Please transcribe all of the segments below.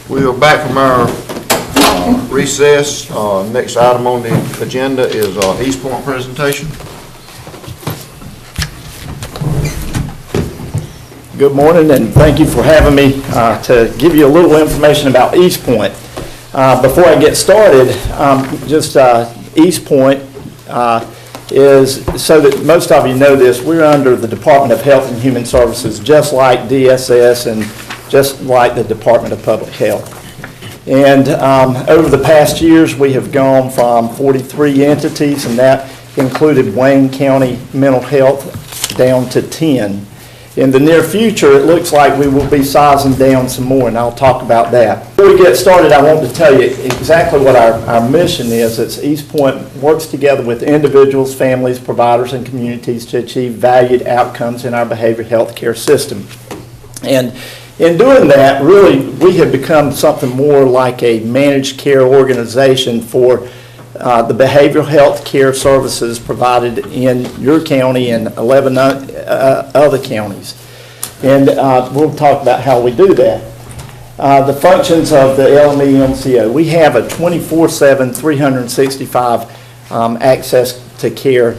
We are back from our recess. Next item on the agenda is East Point presentation. Good morning, and thank you for having me to give you a little information about East Point. Before I get started, East Point is, so that most of you know this, we're under the Department of Health and Human Services, just like DSS and just like the Department of Public Health. And over the past years, we have gone from 43 entities, and that included Wayne County Mental Health, down to 10. In the near future, it looks like we will be sizing down some more, and I'll talk about that. Before we get started, I want to tell you exactly what our mission is. It's East Point works together with individuals, families, providers, and communities to achieve valued outcomes in our behavioral health care system. And in doing that, really, we have become something more like a managed care organization for the behavioral health care services provided in your county and 11 other counties. And we'll talk about how we do that. The functions of the LME-MCO. We have a 24/7, 365 access to care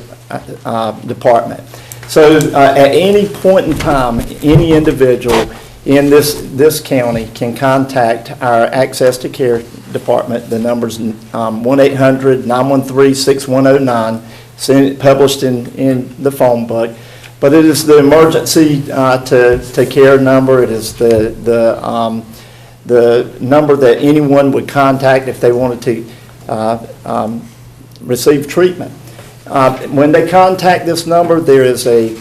department. So at any point in time, any individual in this county can contact our Access to Care department. The number's 1-800-913-6109, published in the phone book. But it is the emergency to care number. It is the number that anyone would contact if they wanted to receive treatment. When they contact this number, there is a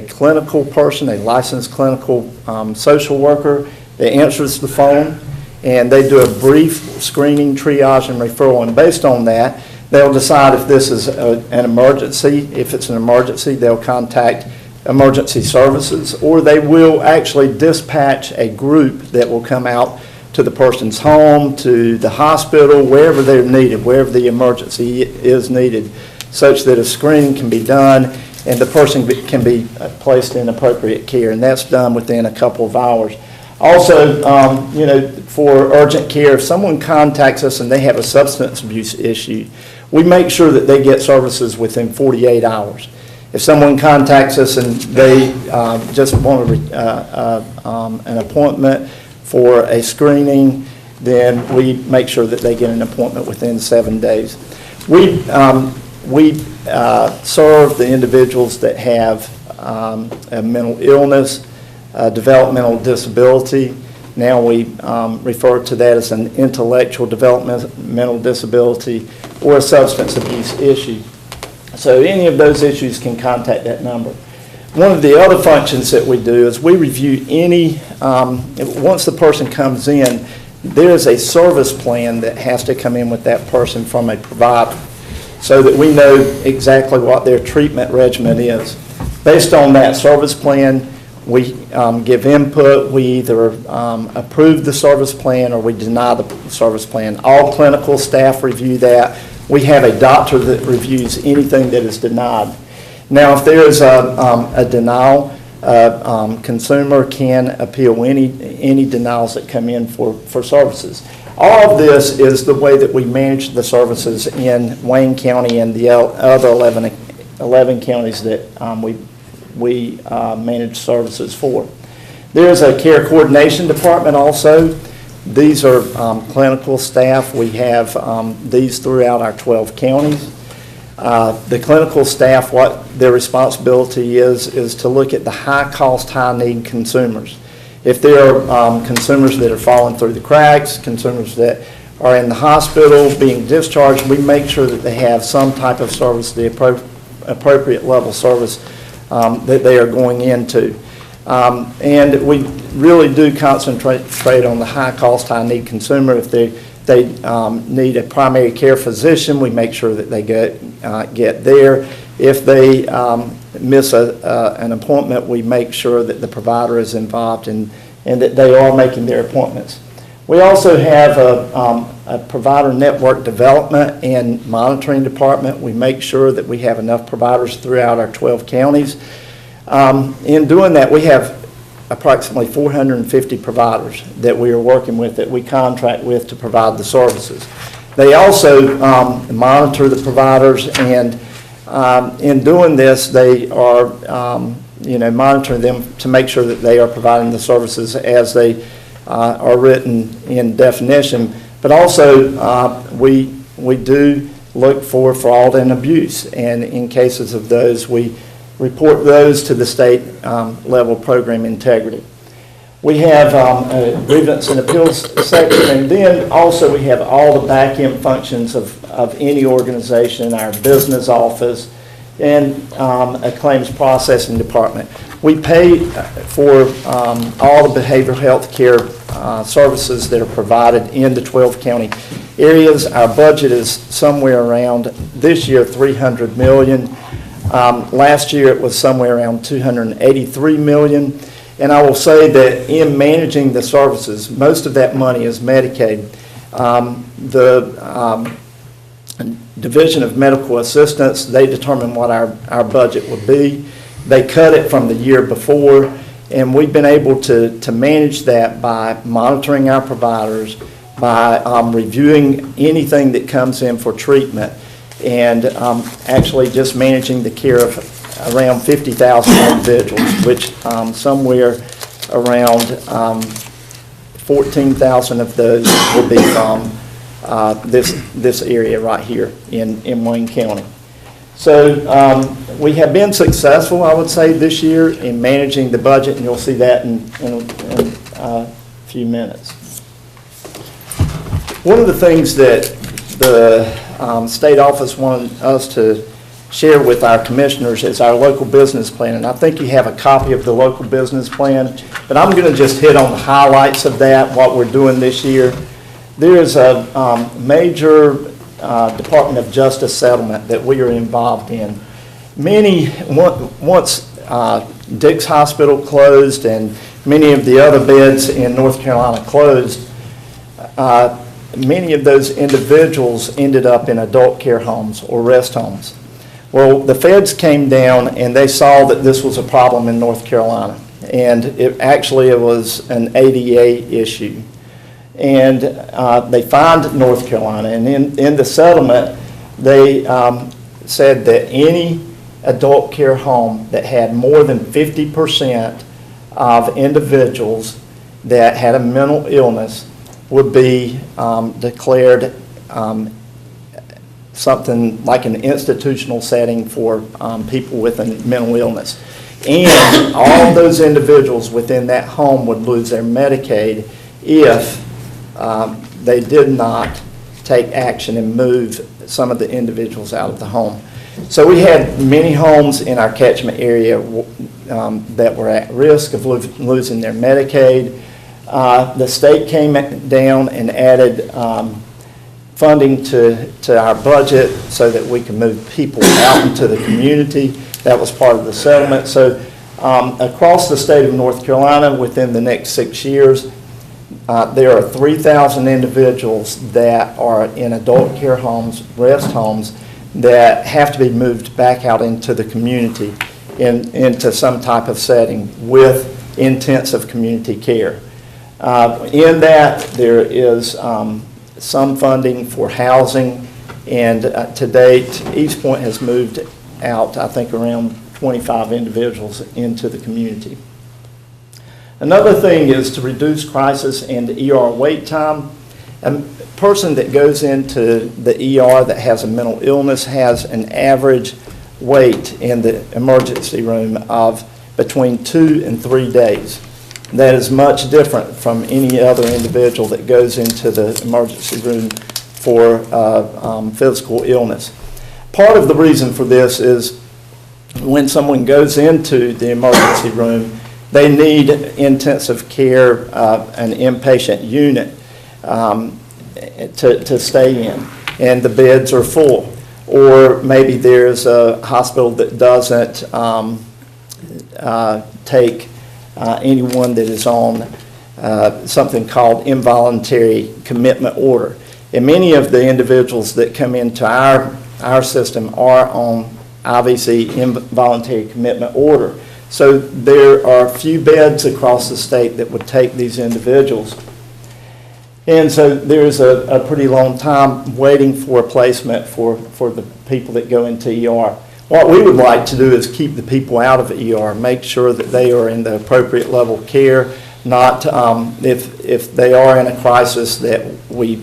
clinical person, a licensed clinical social worker that answers the phone, and they do a brief screening, triage, and referral. And based on that, they'll decide if this is an emergency. If it's an emergency, they'll contact emergency services, or they will actually dispatch a group that will come out to the person's home, to the hospital, wherever they're needed, wherever the emergency is needed, such that a screening can be done and the person can be placed in appropriate care, and that's done within a couple of hours. Also, for urgent care, if someone contacts us and they have a substance abuse issue, we make sure that they get services within 48 hours. If someone contacts us and they just want an appointment for a screening, then we make sure that they get an appointment within 7 days. We serve the individuals that have a mental illness, developmental disability. Now we refer to that as an intellectual developmental disability or a substance abuse issue. So any of those issues can contact that number. One of the other functions that we do is we review once the person comes in, there is a service plan that has to come in with that person from a provider, so that we know exactly what their treatment regimen is. Based on that service plan, we give input. We either approve the service plan or we deny the service plan. All clinical staff review that. We have a doctor that reviews anything that is denied. Now, if there is a denial, consumer can appeal any denials that come in for services. All of this is the way that we manage the services in Wayne County and the other 11 counties that we manage services for. There's a care coordination department also. These are clinical staff. We have these throughout our 12 counties. The clinical staff, what their responsibility is to look at the high-cost, high-need consumers. If there are consumers that are falling through the cracks, consumers that are in the hospital being discharged, we make sure that they have some type of service, the appropriate level service that they are going into. And we really do concentrate on the high-cost, high-need consumer. If they need a primary care physician, we make sure that they get there. If they miss an appointment, we make sure that the provider is involved and that they are making their appointments. We also have a provider network development and monitoring department. We make sure that we have enough providers throughout our 12 counties. In doing that, we have approximately 450 providers that we are working with, that we contract with to provide the services. They also monitor the providers, and in doing this, they are monitoring them to make sure that they are providing the services as they are written in definition. But also, we do look for fraud and abuse, and in cases of those, we report those to the state level program integrity. We have a grievance and appeals section, and then also we have all the back-end functions of any organization, our business office, and a claims processing department. We pay for all the behavioral health care services that are provided in the 12 county areas. Our budget is somewhere around, this year, $300 million. Last year it was somewhere around $283 million. And I will say that in managing the services, most of that money is Medicaid. The Division of Medical Assistance, they determine what our budget would be. They cut it from the year before, and we've been able to manage that by monitoring our providers, by reviewing anything that comes in for treatment, and actually just managing the care of around 50,000 individuals, which somewhere around 14,000 of those will be from this area right here in Wayne County. So we have been successful, I would say, this year in managing the budget, and you'll see that in a few minutes. One of the things that the state office wanted us to share with our commissioners is our local business plan, and I think you have a copy of the local business plan, but I'm going to just hit on the highlights of that, what we're doing this year. There is a major Department of Justice settlement that we are involved in. Once Dix Hospital closed and many of the other beds in North Carolina closed, many of those individuals ended up in adult care homes or rest homes. Well, the feds came down and they saw that this was a problem in North Carolina, and it was an ADA issue. And they fined North Carolina, and in the settlement, they said that any adult care home that had more than 50% of individuals that had a mental illness would be declared something like an institutional setting for people with a mental illness. And all of those individuals within that home would lose their Medicaid if they did not take action and move some of the individuals out of the home. So we had many homes in our catchment area that were at risk of losing their Medicaid. The state came down and added funding to our budget so that we can move people out into the community. That was part of the settlement. So across the state of North Carolina, within the next 6 years, there are 3,000 individuals that are in adult care homes, rest homes, that have to be moved back out into the community, into some type of setting with intensive community care. In that, there is some funding for housing, and to date, East Point has moved out, I think, around 25 individuals into the community. Another thing is to reduce crisis and ER wait time. A person that goes into the ER that has a mental illness has an average wait in the emergency room of between 2 and 3 days. That is much different from any other individual that goes into the emergency room for physical illness. Part of the reason for this is when someone goes into the emergency room, they need intensive care, an inpatient unit to stay in, and the beds are full. Or maybe there's a hospital that doesn't take anyone that is on something called involuntary commitment order. And many of the individuals that come into our system are on IVC involuntary commitment order. So there are few beds across the state that would take these individuals. And so there's a pretty long time waiting for a placement for the people that go into ER. What we would like to do is keep the people out of ER, make sure that they are in the appropriate level of care, not if they are in a crisis that we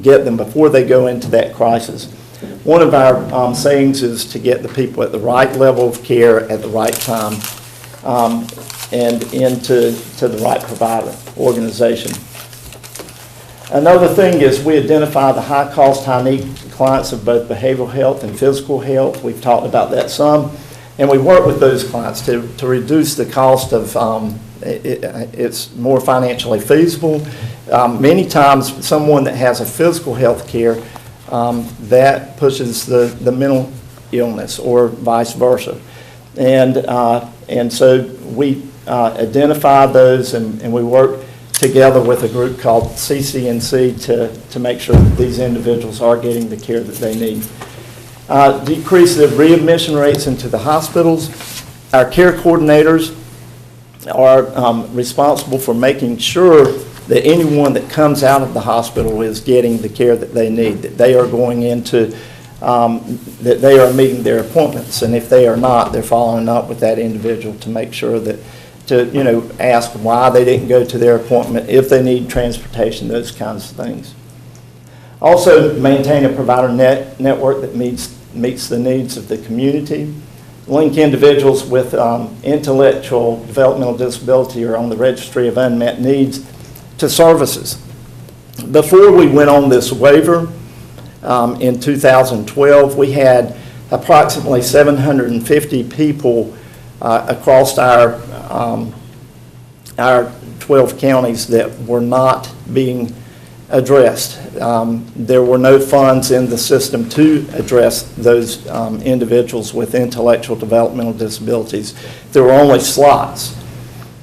get them before they go into that crisis. One of our sayings is to get the people at the right level of care at the right time and into the right provider organization. Another thing is we identify the high-cost, high-need clients of both behavioral health and physical health. We've talked about that some. And we work with those clients to reduce the cost of, it's more financially feasible. Many times someone that has a physical health care, that pushes the mental illness or vice versa. And so we identify those and we work together with a group called CCNC to make sure that these individuals are getting the care that they need. Decrease the readmission rates into the hospitals. Our care coordinators are responsible for making sure that anyone that comes out of the hospital is getting the care that they need, that they are going into, that they are meeting their appointments, and if they are not, they're following up with that individual to make sure that, to ask why they didn't go to their appointment, if they need transportation, those kinds of things. Also, maintain a provider network that meets the needs of the community. Link individuals with intellectual developmental disability or on the registry of unmet needs to services. Before we went on this waiver in 2012, we had approximately 750 people across our 12 counties that were not being addressed. There were no funds in the system to address those individuals with intellectual developmental disabilities. There were only slots.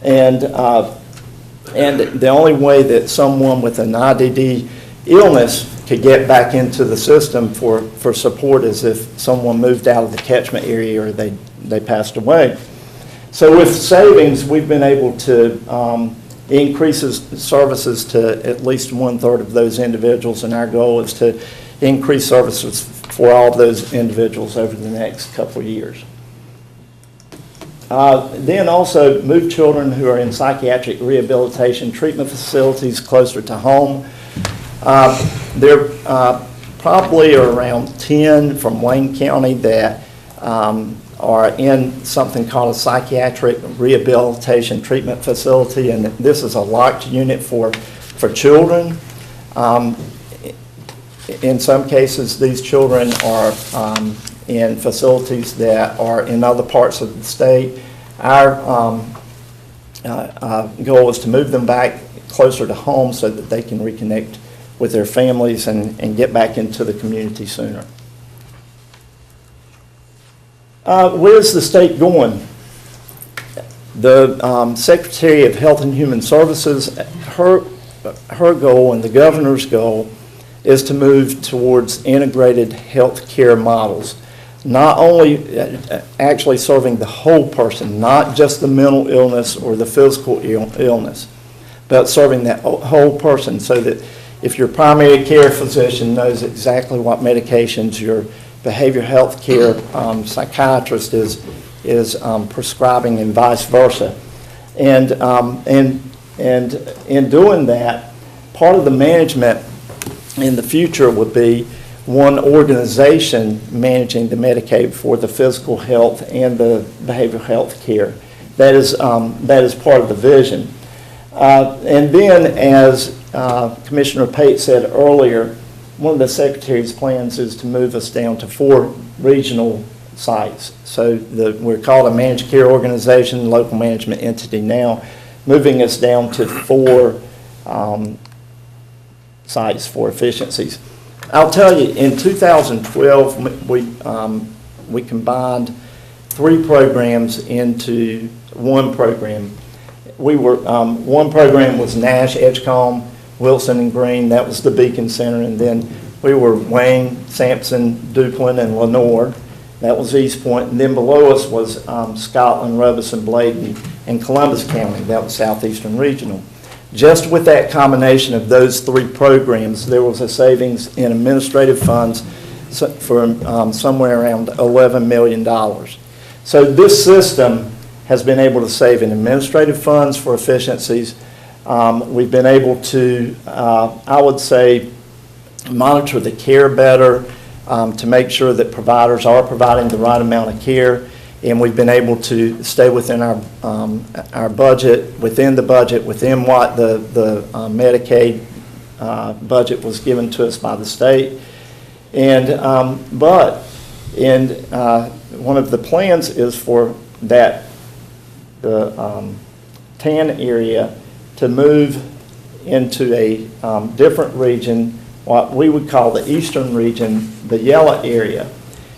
And the only way that someone with an IDD illness could get back into the system for support is if someone moved out of the catchment area or they passed away. So with savings, we've been able to increase services to at least 1/3 of those individuals, and our goal is to increase services for all of those individuals over the next couple of years. Then also move children who are in psychiatric rehabilitation treatment facilities closer to home. There probably are around 10 from Wayne County that are in something called a psychiatric rehabilitation treatment facility, and this is a locked unit for children. In some cases, these children are in facilities that are in other parts of the state. Our goal is to move them back closer to home so that they can reconnect with their families and get back into the community sooner. Where's the state going? The Secretary of Health and Human Services, her goal and the governor's goal is to move towards integrated health care models. Not only actually serving the whole person, not just the mental illness or the physical illness, but serving that whole person so that if your primary care physician knows exactly what medications your behavioral health care psychiatrist is prescribing and vice versa. And in doing that, part of the management in the future would be one organization managing the Medicaid for the physical health and the behavioral health care. That is part of the vision. And then, as Commissioner Pate said earlier, one of the Secretary's plans is to move us down to 4 regional sites. So we're called a managed care organization, local management entity now, moving us down to 4 sites for efficiencies. I'll tell you, in 2012, we combined 3 programs into 1 program. We were, one program was Nash, Edgecombe, Wilson, and Green. That was the Beacon Center. And then we were Wayne, Sampson, Duplin, and Lenore. That was East Point. And then below us was Scotland, Robeson, Bladen, and Columbus County. That was Southeastern Regional. Just with that combination of those three programs, there was a savings in administrative funds for somewhere around $11 million. So this system has been able to save in administrative funds for efficiencies. We've been able to, I would say, monitor the care better, to make sure that providers are providing the right amount of care, and we've been able to stay within our budget, within what the Medicaid budget was given to us by the state. And one of the plans is for the TAN area to move into a different region, what we would call the eastern region, the yellow area.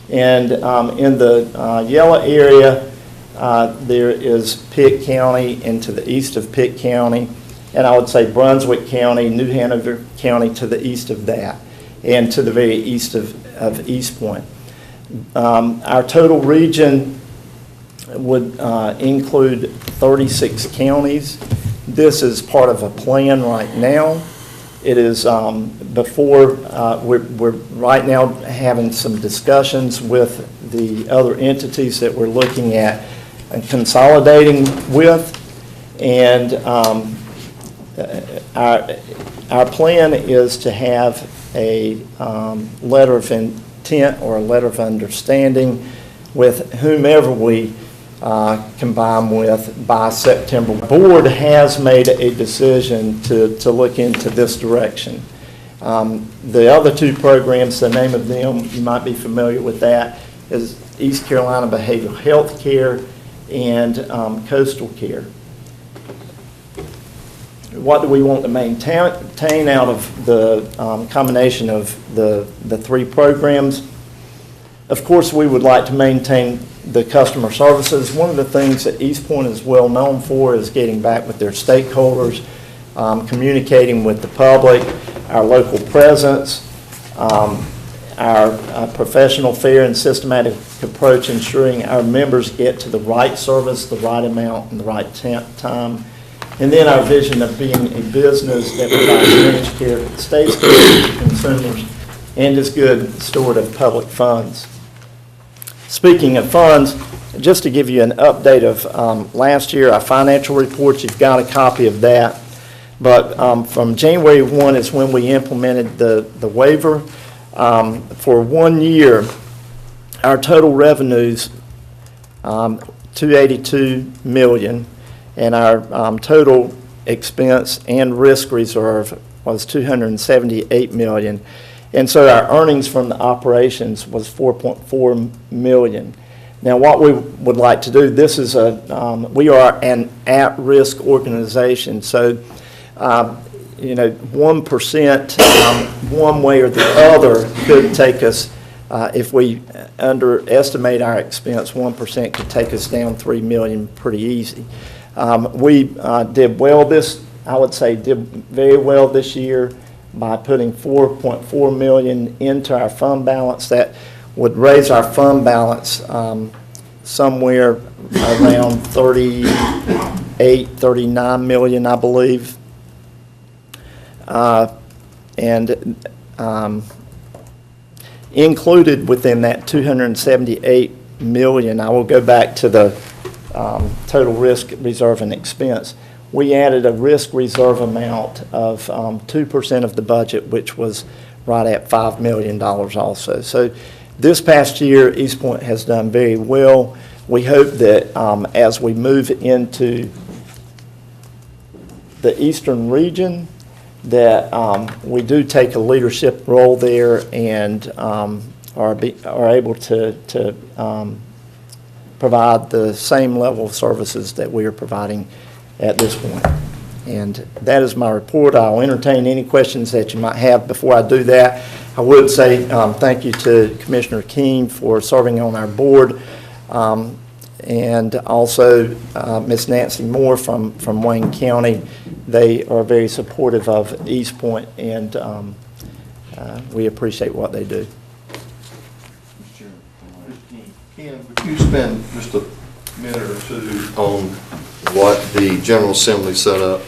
And in the yellow area, there is Pitt County, and to the east of Pitt County, and I would say Brunswick County, New Hanover County to the east of that, and to the very east of East Point. Our total region would include 36 counties. This is part of a plan right now. It is we're right now having some discussions with the other entities that we're looking at and consolidating with, and our plan is to have a letter of intent or a letter of understanding with whomever we combine with by September. The board has made a decision to look into this direction. The other two programs, the name of them, you might be familiar with that, is East Carolina Behavioral Health Care and Coastal Care. What do we want to maintain out of the combination of the three programs? Of course, we would like to maintain the customer services. One of the things that East Point is well known for is getting back with their stakeholders, communicating with the public, our local presence, our professional, fair, and systematic approach, ensuring our members get to the right service, the right amount, and the right time. And then our vision of being a business that provides managed care that stays good to consumers and is good steward of public funds. Speaking of funds, just to give you an update of last year, our financial reports, you've got a copy of that. But from January 1 is when we implemented the waiver. For 1 year, our total revenues, $282 million, and our total expense and risk reserve was $278 million. And so our earnings from the operations was $4.4 million. Now, what we would like to do, this is we are an at-risk organization. So, 1%, one way or the other could take us, if we underestimate our expense, 1% could take us down $3 million pretty easy. We did well I would say did very well this year by putting $4.4 million into our fund balance. That would raise our fund balance somewhere around $39 million, I believe. And included within that $278 million, I will go back to the total risk reserve and expense. We added a risk reserve amount of 2% of the budget, which was right at $5 million also. So this past year, East Point has done very well. We hope that as we move into the eastern region, that we do take a leadership role there and are able to provide the same level of services that we are providing at this point. And that is my report. I'll entertain any questions that you might have. Before I do that, I would say thank you to Commissioner Keene for serving on our board, and also Ms. Nancy Moore from Wayne County. They are very supportive of East Point, and we appreciate what they do. Mr. Chairman, You spend just a minute or two on what the General Assembly set up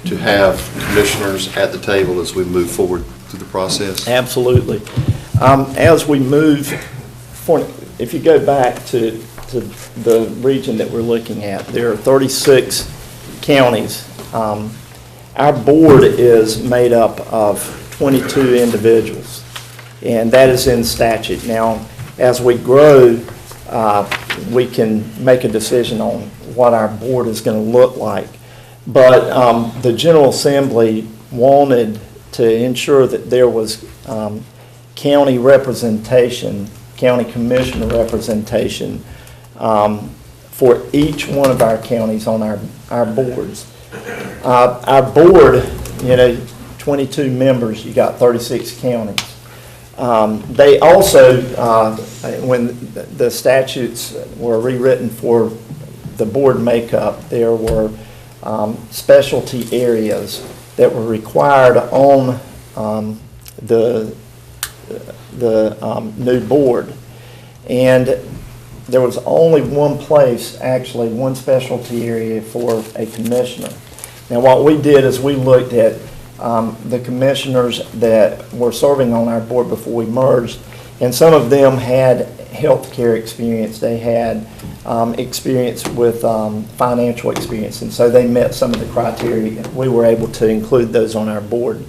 to have commissioners at the table as we move forward through the process? Absolutely. As we move forward, if you go back to the region that we're looking at, there are 36 counties. Our board is made up of 22 individuals, and that is in statute. Now, as we grow, we can make a decision on what our board is going to look like. But the General Assembly wanted to ensure that there was county representation, county commissioner representation for each one of our counties on our boards. Our board, 22 members, you got 36 counties. They also, when the statutes were rewritten for the board makeup, there were specialty areas that were required on the new board. And there was only one place, actually, one specialty area for a commissioner. Now, what we did is we looked at the commissioners that were serving on our board before we merged, and some of them had healthcare experience. They had experience with financial experience, and so they met some of the criteria. We were able to include those on our board.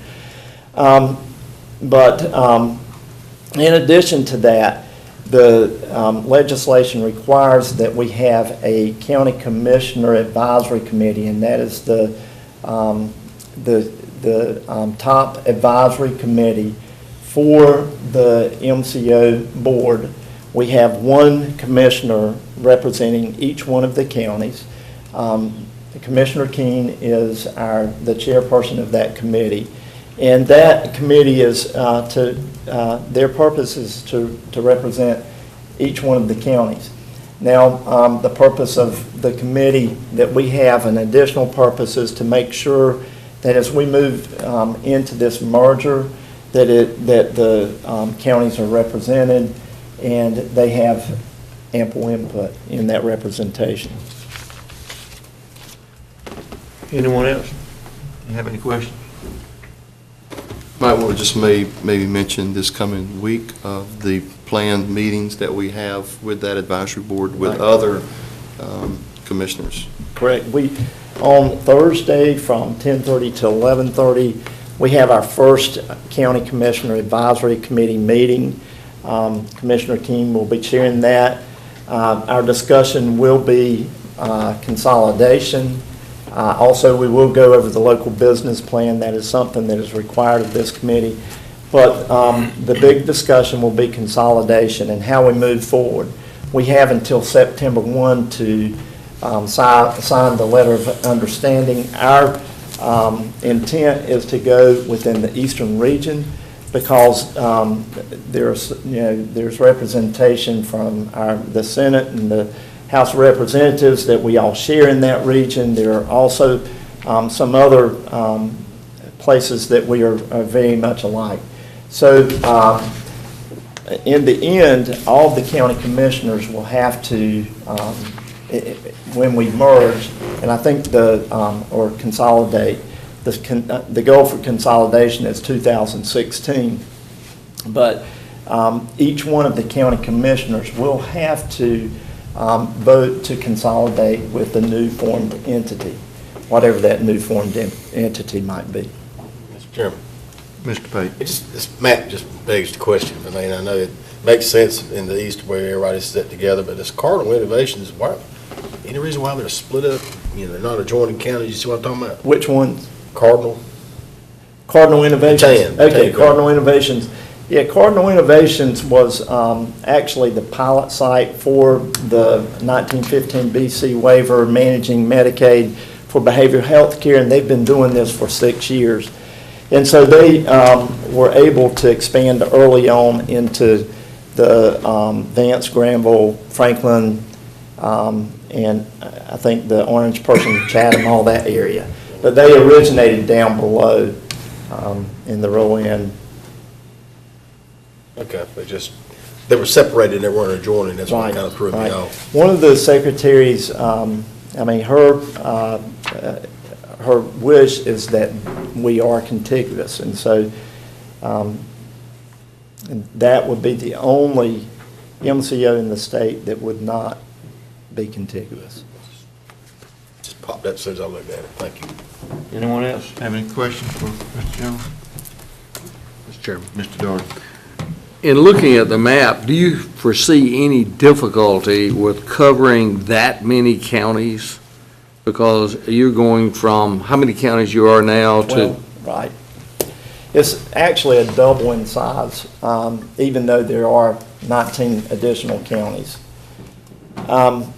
But in addition to that, the legislation requires that we have a county commissioner advisory committee, and that is the top advisory committee for the MCO board. We have one commissioner representing each one of the counties. Commissioner Keene is the chairperson of that committee. And that committee is their purpose is to represent each one of the counties. Now, the purpose of the committee that we have, an additional purpose, is to make sure that as we move into this merger, that the counties are represented and they have ample input in that representation. Anyone else? You have any questions? Might want to just maybe mention this coming week of the planned meetings that we have with that advisory board with other commissioners. Correct. On Thursday from 10:30 to 11:30, we have our first County Commissioner Advisory Committee meeting. Commissioner Keene will be chairing that. Our discussion will be consolidation. Also, we will go over the local business plan. That is something that is required of this committee. But the big discussion will be consolidation and how we move forward. We have until September 1 to sign the letter of understanding. Our intent is to go within the eastern region because there's representation from the Senate and the House of Representatives that we all share in that region. There are also some other places that we are very much alike. So in the end, all the county commissioners will have to, when we merge, and I think or consolidate, the goal for consolidation is 2016. But each one of the county commissioners will have to vote to consolidate with the new formed entity, whatever that new formed entity might be. Mr. Chairman, Mr. Pate. this map just begs the question. I mean, I know it makes sense in the east where everybody's set together, but this Cardinal Innovations, why, any reason why they're split up? They're not adjoining counties. You see what I'm talking about? Which ones? Cardinal. Cardinal Innovations. Okay, Tan. Cardinal Innovations. Yeah, Cardinal Innovations was actually the pilot site for the 1915 BC waiver managing Medicaid for behavioral health care, and they've been doing this for 6 years. And so they were able to expand early on into the Vance, Granville, Franklin, and I think the Orange, Person, Chatham, all that area. But they originated down below in the Rowan. Okay, they just They were separated, they weren't adjoining, that's what Right, kind of threw me right. off. One of the secretaries, her wish is that we are contiguous, and so and that would be the only MCO in the state that would not be contiguous. Just popped up as soon as I looked at it, thank you. Anyone else have any questions for Mr. Jones? Mr. Chairman. Mr. Doherty? In looking at the map, do you foresee any difficulty with covering that many counties? Because you're going from, how many counties you are now to? Well, right. It's actually a double in size, even though there are 19 additional counties. And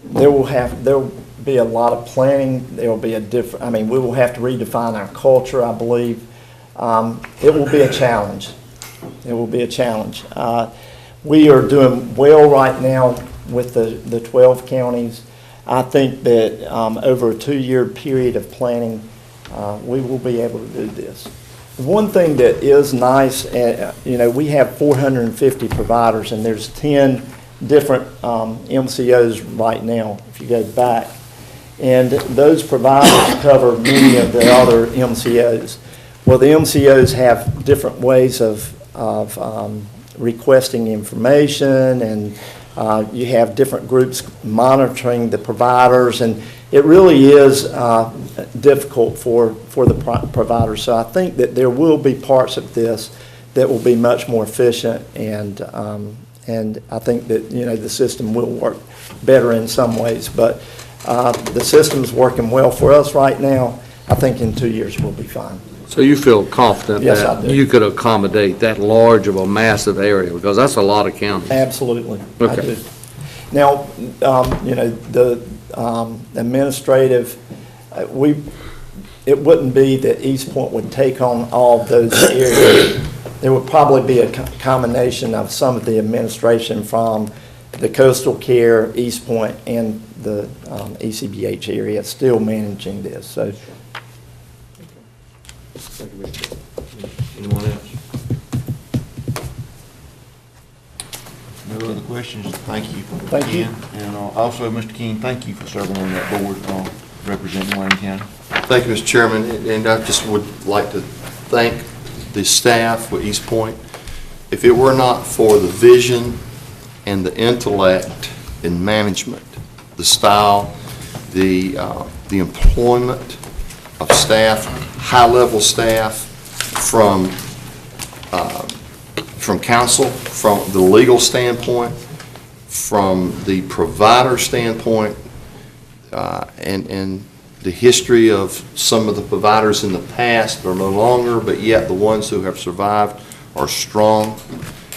there will be a lot of planning. There will be we will have to redefine our culture, I believe. It will be a challenge. It will be a challenge. We are doing well right now with the 12 counties. I think that over a 2-year period of planning, we will be able to do this. One thing that is nice, we have 450 providers, and there's 10 different MCOs right now, if you go back. And those providers cover many of the other MCOs. Well, the MCOs have different ways of requesting information, and you have different groups monitoring the providers, and it really is difficult for the providers. So I think that there will be parts of this that will be much more efficient, and I think that the system will work better in some ways. But the system's working well for us right now. I think in 2 years we'll be fine. So you feel confident Yes, I that do. you could accommodate that large of a massive area, because that's a lot of counties. Absolutely. I Okay. do. Now, the administrative, it wouldn't be that East Point would take on all of those areas. There would probably be a combination of some of the administration from the coastal care, East Point, and the ECBH area still managing this. So Anyone else? No other questions? Thank you. Thank you. Ken. And also, Mr. King, thank you for serving on that board representing Wayne County. Thank you, Mr. Chairman, and I just would like to thank the staff with East Point. If it were not for the vision and the intellect in management, the style, the employment of staff, high-level staff, from council, from the legal standpoint, from the provider standpoint, and the history of some of the providers in the past are no longer, but yet the ones who have survived are strong,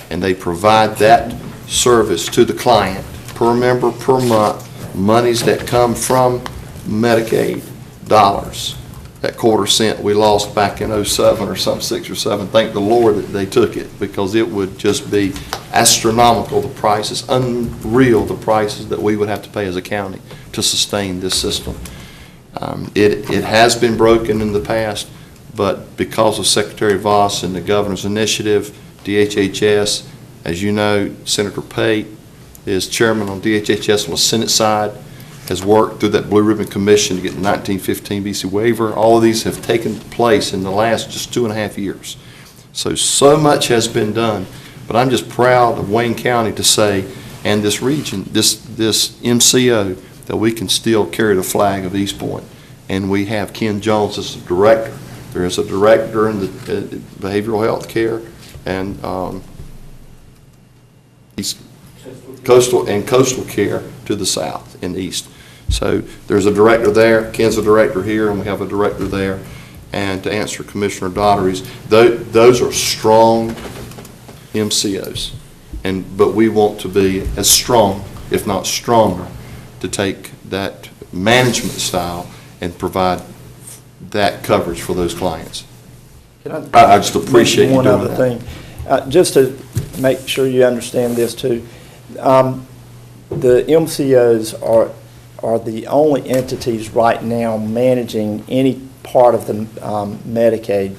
and they provide that service to the client per member, per month, monies that come from Medicaid dollars. That quarter cent we lost back in '07 or something, 6 or 7, thank the Lord that they took it, because it would just be astronomical, the prices, unreal, the prices that we would have to pay as a county to sustain this system. It has been broken in the past, but because of Secretary Voss and the governor's initiative, DHHS, as you know, Senator Pate is chairman on DHHS on the Senate side, has worked through that Blue Ribbon Commission to get the 1915 BC waiver. All of these have taken place in the last just 2.5 years. So much has been done, but I'm just proud of Wayne County to say, and this region, this MCO, that we can still carry the flag of East Point. And we have Ken Jones as the director. There is a director in the behavioral health care, and he's coastal care to the south and east. So there's a director there, Ken's a director here, and we have a director there. And to answer Commissioner Daugherty's, those are strong MCOs, but we want to be as strong, if not stronger, to take that management style and provide that coverage for those clients. I just appreciate you doing that. One other thing, just to make sure you understand this too. The MCOs are the only entities right now managing any part of the Medicaid.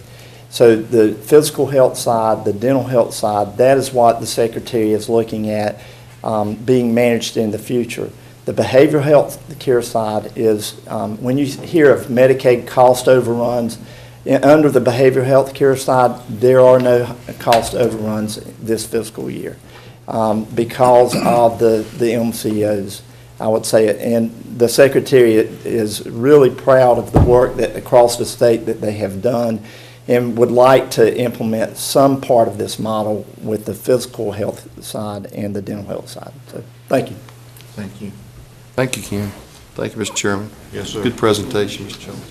So the physical health side, the dental health side, that is what the Secretary is looking at being managed in the future. The behavioral health care side is, when you hear of Medicaid cost overruns, under the behavioral health care side, there are no cost overruns this fiscal year because of the MCOs, I would say. And the Secretary is really proud of the work that across the state that they have done and would like to implement some part of this model with the physical health side and the dental health side. So, thank you. Thank you. Thank you, Ken. Thank you, Mr. Chairman. Yes, sir. Good presentation, Mr. Chairman.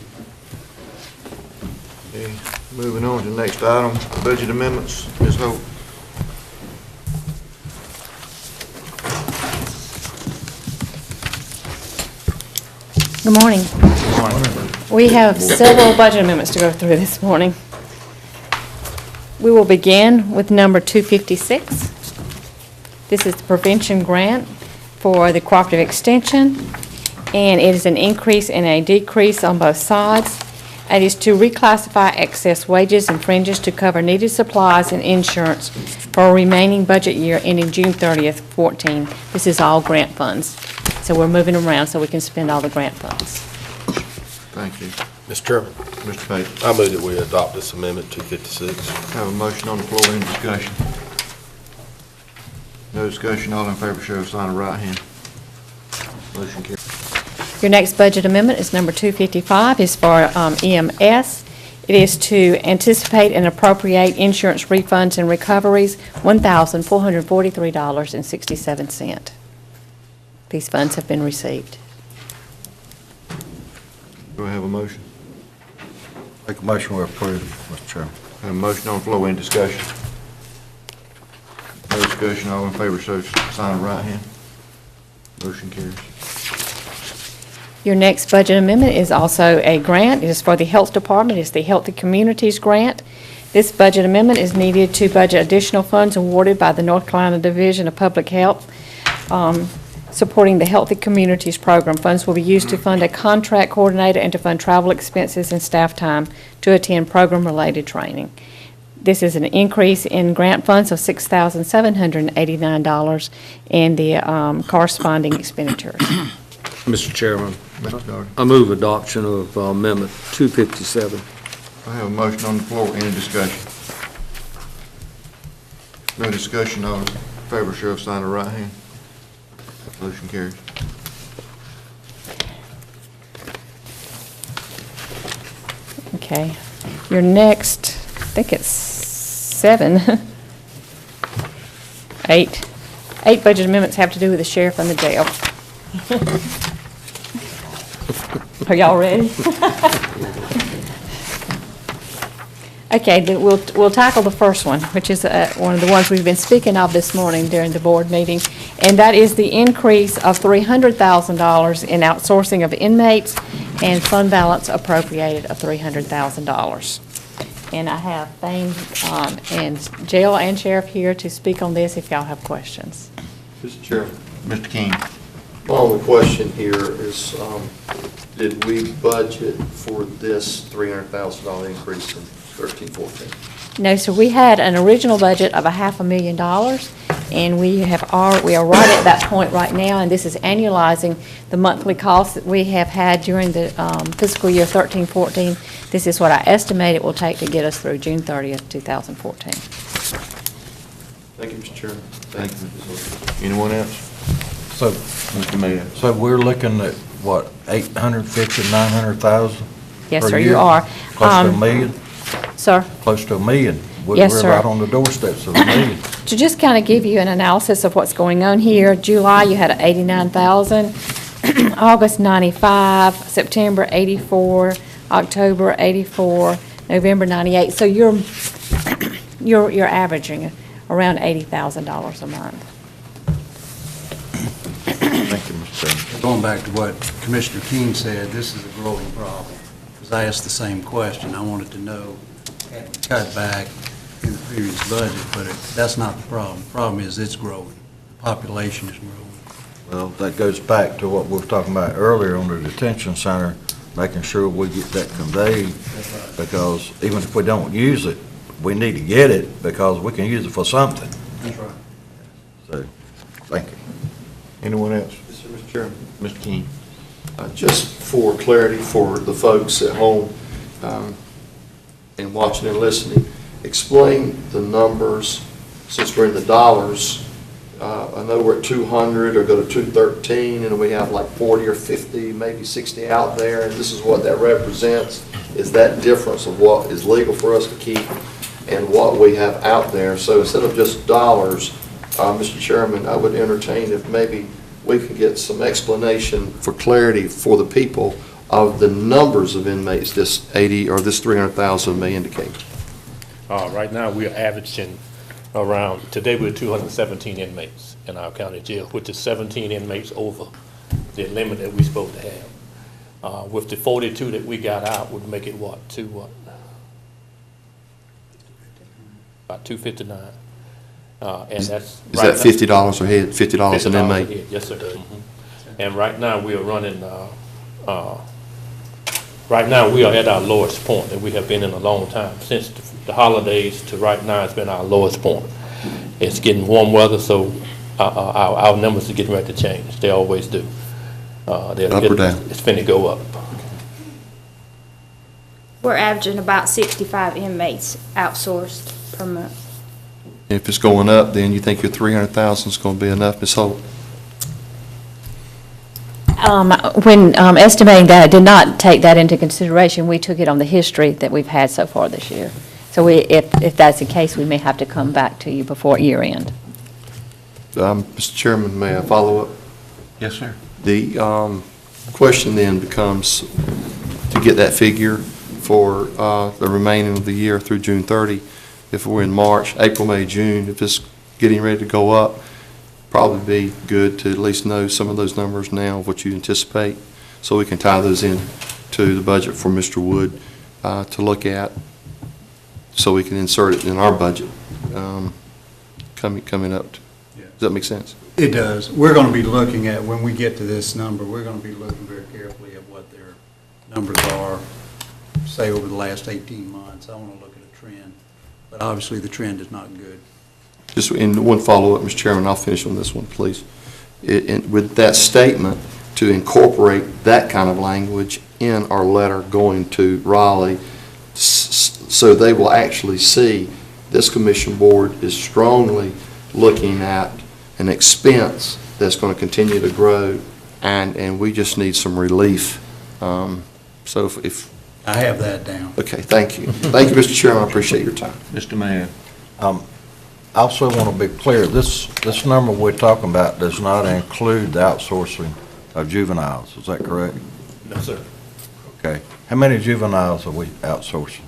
Okay, moving on to the next item, budget amendments. Ms. Hope. Good morning. We have several budget amendments to go through this morning. We will begin with number 256. This is the prevention grant for the cooperative extension, and it is an increase and a decrease on both sides. It is to reclassify excess wages and fringes to cover needed supplies and insurance for a remaining budget year ending June 30th, 14. This is all grant funds. So we're moving around so we can spend all the grant funds. Thank you. Mr. Chairman, Mr. Page. I move that we adopt this amendment 256. Have a motion on the floor, any discussion? No discussion, all in favor, show of sign of right hand. Motion carries. Your next budget amendment is number 255, is for EMS. It is to anticipate and appropriate insurance refunds and recoveries, $1,443.67. These funds have been received. Do I have a motion? Make a motion we approve, Mr. Chairman. Have a motion on the floor, any discussion? No discussion, all in favor, show sign of right hand. Motion carries. Your next budget amendment is also a grant. It is for the Health Department. It's the Healthy Communities Grant. This budget amendment is needed to budget additional funds awarded by the North Carolina Division of Public Health supporting the Healthy Communities Program. Funds will be used to fund a contract coordinator and to fund travel expenses and staff time to attend program-related training. This is an increase in grant funds of $6,789 and the corresponding expenditures. Mr. Chairman, Mr. Doherty. I move adoption of Amendment 257. I have a motion on the floor, any discussion? No discussion, all in favor, show of sign of right hand. Motion carries. Okay. Your next, I think it's 7, 8 budget amendments have to do with the sheriff and the jail. Are y'all ready? Okay, then we'll tackle the first one, which is one of the ones we've been speaking of this morning during the board meeting, and that is the increase of $300,000 in outsourcing of inmates and fund balance appropriated of $300,000. And I have Thane and jail and sheriff here to speak on this if y'all have questions. Mr. Chairman. Mr. King. My only question here is, did we budget for this $300,000 increase in 13-14? No, sir, we had an original budget of $500,000, and we are right at that point right now, and this is annualizing the monthly costs that we have had during the fiscal year 13-14. This is what I estimate it will take to get us through June 30th, 2014. Thank you, Mr. Chairman. Thank you. Anyone else? So, Mr. Mayor. so we're looking at, what, 850, 900,000? Yes, per sir, year? you are. Close to $1 million? Sir, Close to $1 million. Yes, We're sir. right on the doorsteps of $1 million. to just kind of give you an analysis of what's going on here, July, you had 89,000, August, 95, September, 84, October, 84, November, 98. So you're averaging around $80,000 a month. Thank you, Mr. Chairman. Going back to what Commissioner King said, this is a growing problem. Because I asked the same question. I wanted to know, had we cut back in the previous budget, but that's not the problem. The problem is it's growing. The population is growing. Well, that goes back to what we were talking about earlier on the detention center. making sure we get that conveyed, because even if we don't use it, we need to get it, because we can use it for something. That's right. So, thank you. Anyone else? Mr. Chairman. Mr. King. Just for clarity for the folks at home and watching and listening, explain the numbers, since we're in the dollars. I know we're at 200 or go to 213, and we have like 40 or 50, maybe 60 out there, and this is what that represents, is that difference of what is legal for us to keep and what we have out there. So instead of just dollars, Mr. Chairman, I would entertain if maybe we could get some explanation for clarity for the people of the numbers of inmates this 80 or this 300,000 may indicate. Right now, we are averaging around, today we're 217 inmates in our county jail, which is 17 inmates over the limit that we're supposed to have. With the 42 that we got out, would make it what, about 259. And that's. Is that $50 a head, $50 an inmate? $50 a head, yes, sir. And right now, we are running, right now, we are at our lowest point that we have been in a long time. Since the holidays to right now, it's been our lowest point. It's getting warm weather, so our numbers are getting ready to change. They always do. Up or down? It's finna go up. We're averaging about 65 inmates outsourced per month. If it's going up, then you think your 300,000 is going to be enough, Ms. Holt? When estimating that, I did not take that into consideration. We took it on the history that we've had so far this year. So if that's the case, we may have to come back to you before year end. Mr. Chairman, may I follow up? Yes, sir. The question then becomes to get that figure for the remaining of the year through June 30. If we're in March, April, May, June, if it's getting ready to go up, probably be good to at least know some of those numbers now, of what you anticipate, so we can tie those in to the budget for Mr. Wood to look at, so we can insert it in our budget coming up. Does that make sense? It does. We're going to be looking at, when we get to this number, we're going to be looking very carefully at what their numbers are, say, over the last 18 months. I want to look at a trend, but obviously the trend is not good. Just in one follow-up, Mr. Chairman, I'll finish on this one, please. With that statement, to incorporate that kind of language in our letter going to Raleigh, so they will actually see this commission board is strongly looking at an expense that's going to continue to grow, and we just need some relief. So if I have that down. okay, thank you. Thank you, Mr. Chairman. I appreciate your time. Mr. Mayor. I also want to be clear, this number we're talking about does not include the outsourcing of juveniles, is that correct? No, sir. Okay. How many juveniles are we outsourcing?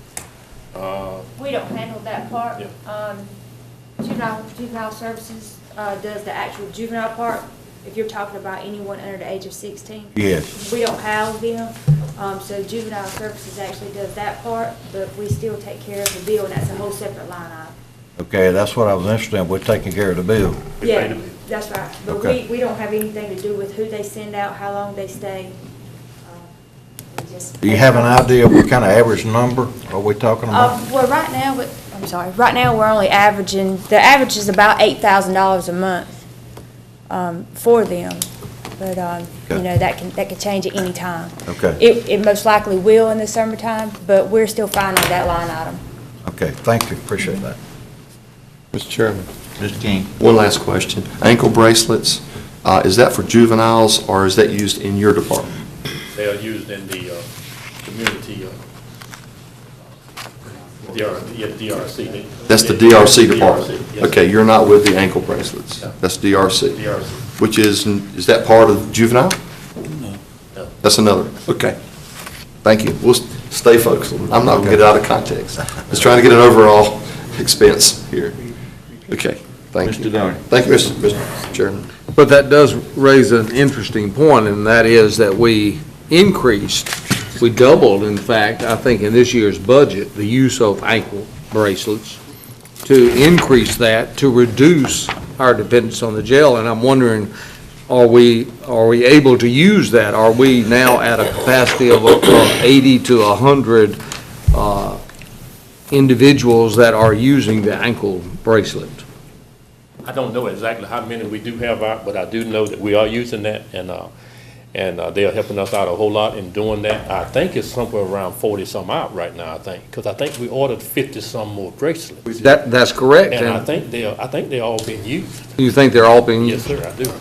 We don't handle that part. Yeah. Juvenile services does the actual juvenile part. If you're talking about anyone under the age of 16. Yes. We don't house them, so juvenile services actually does that part, but we still take care of the bill, and that's a whole separate line item. Okay, that's what I was interested in, we're taking care of the bill. Yeah, that's right. But Okay. we don't have anything to do with who they send out, how long they stay. We just- Do you have an idea of what kind of average number are we talking about? Well, right now, right now, we're only averaging, the average is about $8,000 a month for them. But, you know, that can change at any time. Okay. It most likely will in the summertime, but we're still finding that line item. Okay, thank you, appreciate that. Mr. Chairman. Mr. King. One last question. Ankle bracelets, is that for juveniles or is that used in your department? They are used in the community, DRC. That's the DRC department? DRC, yes. Okay, you're not with the ankle bracelets? No. That's DRC? DRC. Which is that part of juvenile? No. That's another, okay. Thank you. We'll stay focused. I'm not going to get it out of context. Just trying to get an overall expense here. Okay, thank you. Mr. Downey. Thank you, Mr. Chairman. But that does raise an interesting point, and that is that we doubled, in fact, I think in this year's budget, the use of ankle bracelets to increase that, to reduce our dependence on the jail. And I'm wondering, are we able to use that? Are we now at a capacity of 80 to 100 individuals that are using the ankle bracelet? I don't know exactly how many we do have out, but I do know that we are using that, and they are helping us out a whole lot in doing that. I think it's somewhere around 40-some out right now, I think, because I think we ordered 50-some more bracelets. That's correct. And I think they're all being used. You think they're all being Yes, used? sir, I do.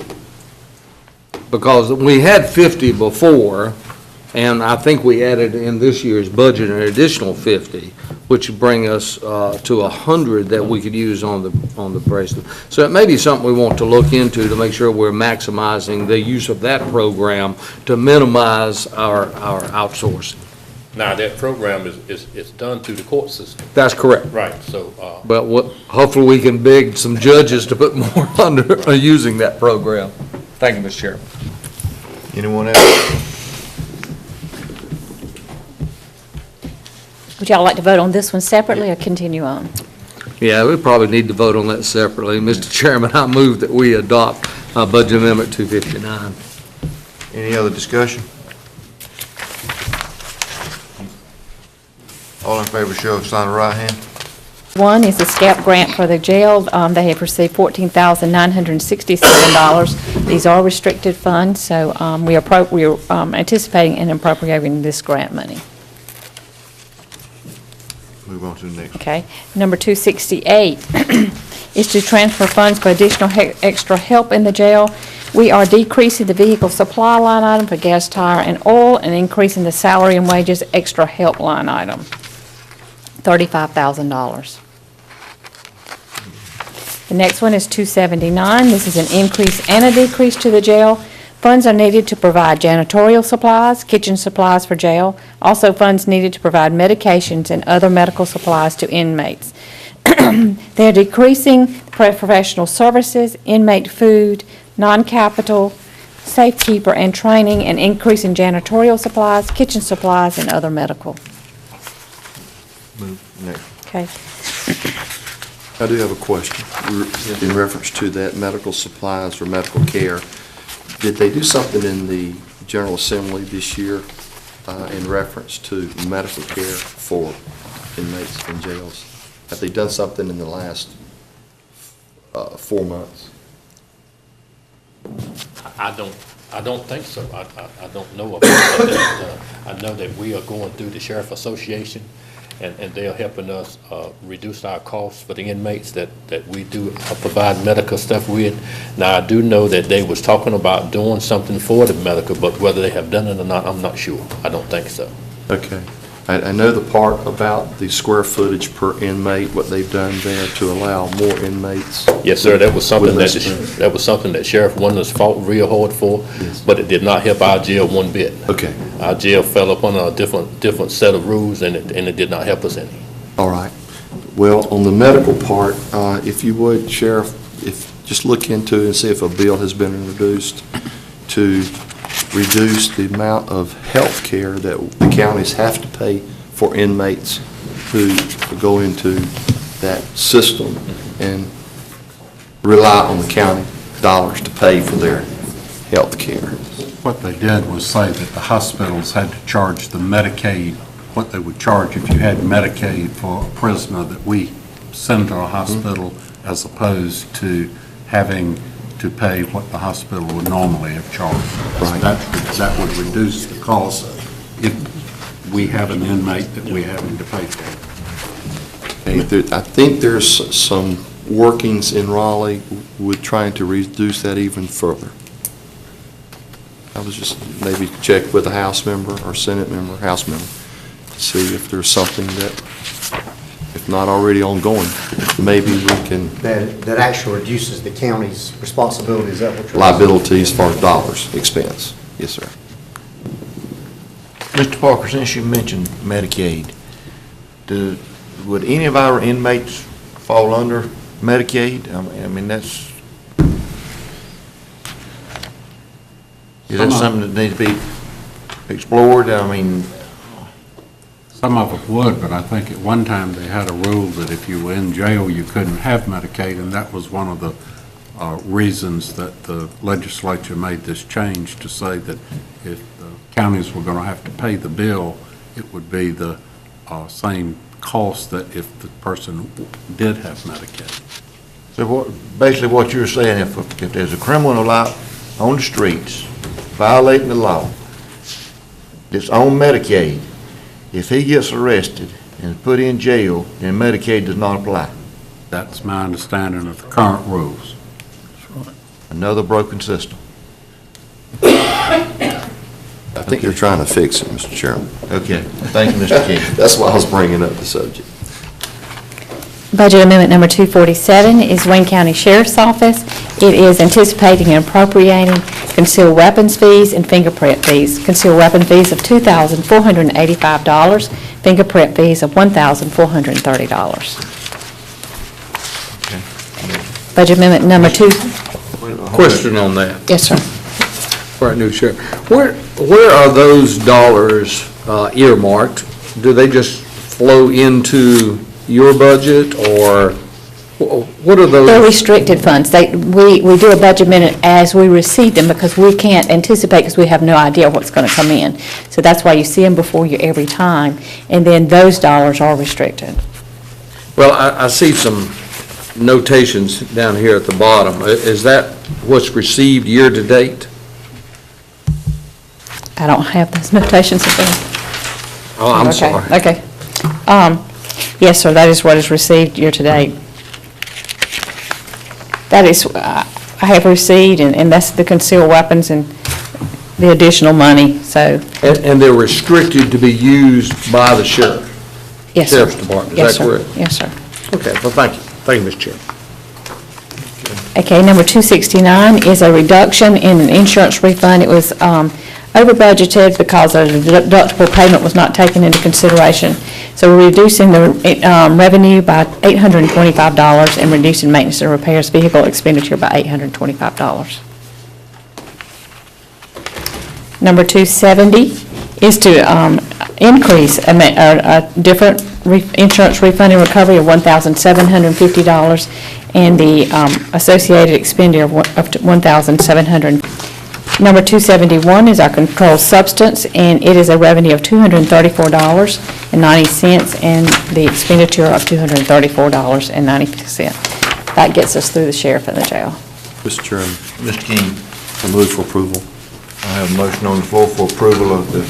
Because we had 50 before, and I think we added in this year's budget an additional 50, which would bring us to 100 that we could use on the bracelet. So it may be something we want to look into to make sure we're maximizing the use of that program to minimize our outsourcing. Now, that program is done through the court system. That's correct. Right, so, But hopefully we can beg some judges to put more under using that program. Thank you, Mr. Chairman. Anyone else? Would y'all like to vote on this one separately or continue on? Yeah, we probably need to vote on that separately. Mr. Chairman, I move that we adopt Budget Amendment 259. Any other discussion? All in favor, show of sign of right hand. One is the SCAP grant for the jail. They have received $14,967. These are restricted funds, so we are anticipating and appropriating this grant money. Move on to the next. Okay. Number 268 is to transfer funds for additional extra help in the jail. We are decreasing the vehicle supply line item for gas, tire, and oil, and increasing the salary and wages extra help line item, $35,000. The next one is 279. This is an increase and a decrease to the jail. Funds are needed to provide janitorial supplies, kitchen supplies for jail. Also, funds needed to provide medications and other medical supplies to inmates. They're decreasing professional services, inmate food, non-capital, safekeeper and training, and increasing janitorial supplies, kitchen supplies, and other medical. Move next. Okay. I do have a question in reference to that medical supplies or medical care. Did they do something in the General Assembly this year in reference to medical care for inmates in jails? Have they done something in the last 4 months? I don't think so. I don't know about that. I know that we are going through the Sheriff Association, and they are helping us reduce our costs for the inmates that we do provide medical stuff with. Now, I do know that they was talking about doing something for the medical, but whether they have done it or not, I'm not sure. I don't think so. Okay. I know the part about the square footage per inmate, what they've done there to allow more inmates. Yes, sir, that was something With that Sheriff Wonders fought real hard for, Yes. but it did not help our jail one bit. Okay. Our jail fell upon a different set of rules, and it did not help us any. All right. Well, on the medical part, if you would, Sheriff, just look into it and see if a bill has been introduced to reduce the amount of health care that the counties have to pay for inmates who go into that system and rely on the county dollars to pay for their health care. What they did was say that the hospitals had to charge the Medicaid, what they would charge if you had Medicaid for a prisoner that we send to a hospital, as opposed to having to pay what the hospital would normally have charged. Right. That would reduce the cost if we have an inmate that we're having to pay for. I think there's some workings in Raleigh with trying to reduce that even further. I was just maybe check with a House member or Senate member, House member, see if there's something that, if not already ongoing, maybe we can. That actually reduces the county's responsibility, is that what you're saying? Liability as far as dollars, expense. Yes, sir. Mr. Parker, since you mentioned Medicaid, would any of our inmates fall under Medicaid? I mean, that's, is that something that needs to be explored? I mean, Some of it would, but I think at one time they had a rule that if you were in jail, you couldn't have Medicaid, and that was one of the reasons that the legislature made this change to say that if the counties were going to have to pay the bill, it would be the same cost that if the person did have Medicaid. So basically what you're saying, if there's a criminal out on the streets violating the law that's on Medicaid, if he gets arrested and put in jail, then Medicaid does not apply. That's my understanding of the current rules. Another broken system. I think you're trying to fix it, Mr. Chairman. Okay, thank you, Mr. King. That's why I was bringing up the subject. Budget Amendment Number 247 is Wayne County Sheriff's Office. It is anticipating and appropriating concealed weapons fees and fingerprint fees. Concealed weapon fees of $2,485, fingerprint fees of $1,430. Budget Amendment Number 2. Question on that. Yes, sir. For our new sheriff. Where are those dollars earmarked? Do they just flow into your budget, or what are those? They're restricted funds. We do a budget amendment as we receive them because we can't anticipate because we have no idea what's going to come in. So that's why you see them before you every time, and then those dollars are restricted. Well, I see some notations down here at the bottom. Is that what's received year-to-date? I don't have those notations in there. Oh, I'm sorry. Okay. Yes, sir, that is what is received year-to-date. That is, I have received, and that's the concealed weapons and the additional money, so. And they're restricted to be used by the sheriff? Yes, sir. Sheriff's Department, Yes, is that sir. correct? Yes, sir. Okay, well, thank you. Thank you, Mr. Chairman. Okay, number 269 is a reduction in an insurance refund. It was over budgeted because a deductible payment was not taken into consideration. So we're reducing the revenue by $825 and reducing maintenance and repairs vehicle expenditure by $825. Number 270 is to increase a different insurance refund and recovery of $1,750 and the associated expenditure of $1,700. Number 271 is our controlled substance, and it is a revenue of $234.90 and the expenditure of $234.90. That gets us through the sheriff and the jail. Mr. Chairman, Mr. King, I move for approval. I have a motion on the floor for approval of the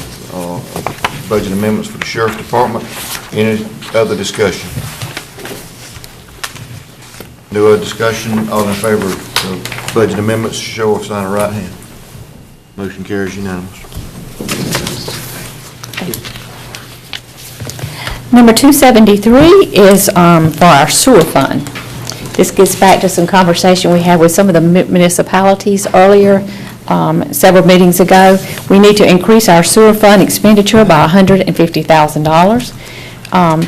budget amendments for the Sheriff's Department. Any other discussion? No other discussion? All in favor of budget amendments, show of sign of right hand. Motion carries unanimous. Number 273 is for our sewer fund. This gets back to some conversation we had with some of the municipalities earlier, several meetings ago. We need to increase our sewer fund expenditure by $150,000.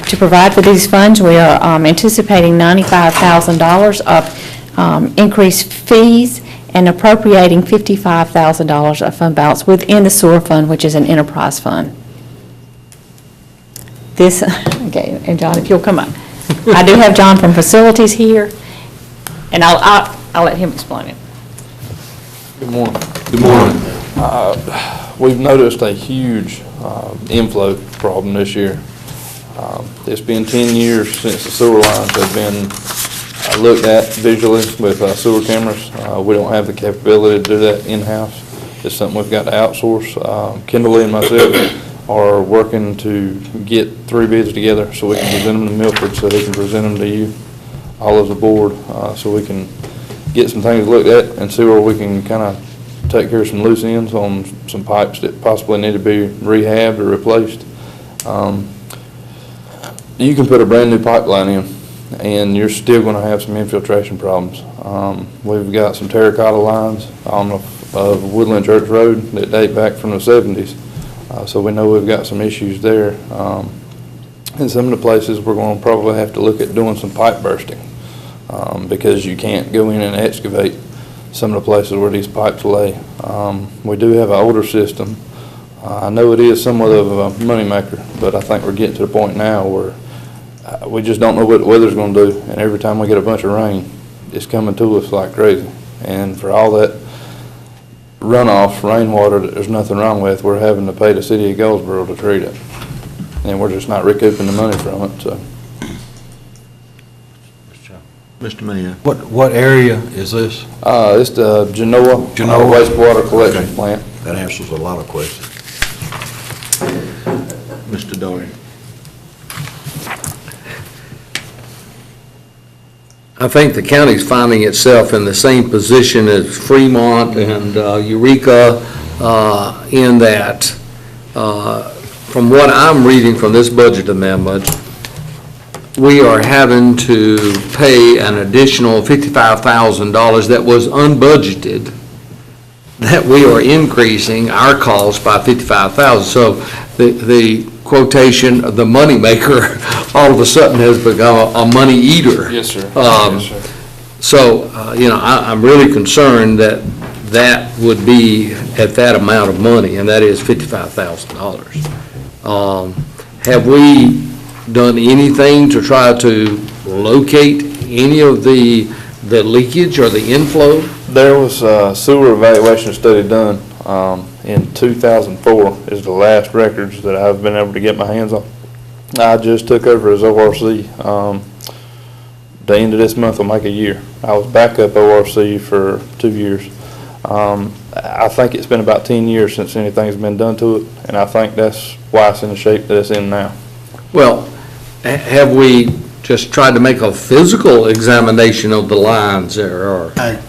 To provide for these funds, we are anticipating $95,000 of increased fees and appropriating $55,000 of fund balance within the sewer fund, which is an enterprise fund. This, okay, and John, if you'll come up. I do have John from Facilities here, and I'll let him explain it. Good morning. Good morning. We've noticed a huge inflow problem this year. It's been 10 years since the sewer lines have been looked at visually with sewer cameras. We don't have the capability to do that in-house. It's something we've got to outsource. Kendall and myself are working to get 3 bids together so we can present them to Milford, so they can present them to you all as a board, so we can get some things looked at and see where we can kind of take care of some loose ends on some pipes that possibly need to be rehabbed or replaced. You can put a brand new pipeline in and you're still going to have some infiltration problems. We've got some terracotta lines on of Woodland Church Road that date back from the 70s. So we know we've got some issues there. In some of the places, we're going to probably have to look at doing some pipe bursting because you can't go in and excavate some of the places where these pipes lay. We do have an older system. I know it is somewhat of a moneymaker, but I think we're getting to the point now where we just don't know what the weather's going to do, and every time we get a bunch of rain, it's coming to us like crazy. And for all that runoff, rainwater that there's nothing wrong with, we're having to pay the city of Goldsboro to treat it. And we're just not recouping the money from it, so. Mr. Mayor. What area is this? It's the Genoa wastewater collection Okay. plant. That answers a lot of questions. Mr. Doherty. I think the county's finding itself in the same position as Fremont and Eureka in that, from what I'm reading from this budget amendment, we are having to pay an additional $55,000 that was unbudgeted, that we are increasing our cost by $55,000. So the quotation, the moneymaker, all of a sudden has become a money eater. Yes, sir. Yes, sir. So, I'm really concerned that that would be at that amount of money, and that is $55,000. Have we done anything to try to locate any of the leakage or the inflow? There was a sewer evaluation study done in 2004 is the last records that I've been able to get my hands on. I just took over as ORC. The end of this month will make a year. I was backup ORC for 2 years. I think it's been about 10 years since anything's been done to it, and I think that's why it's in the shape that it's in now. Well, have we just tried to make a physical examination of the lines there, or? I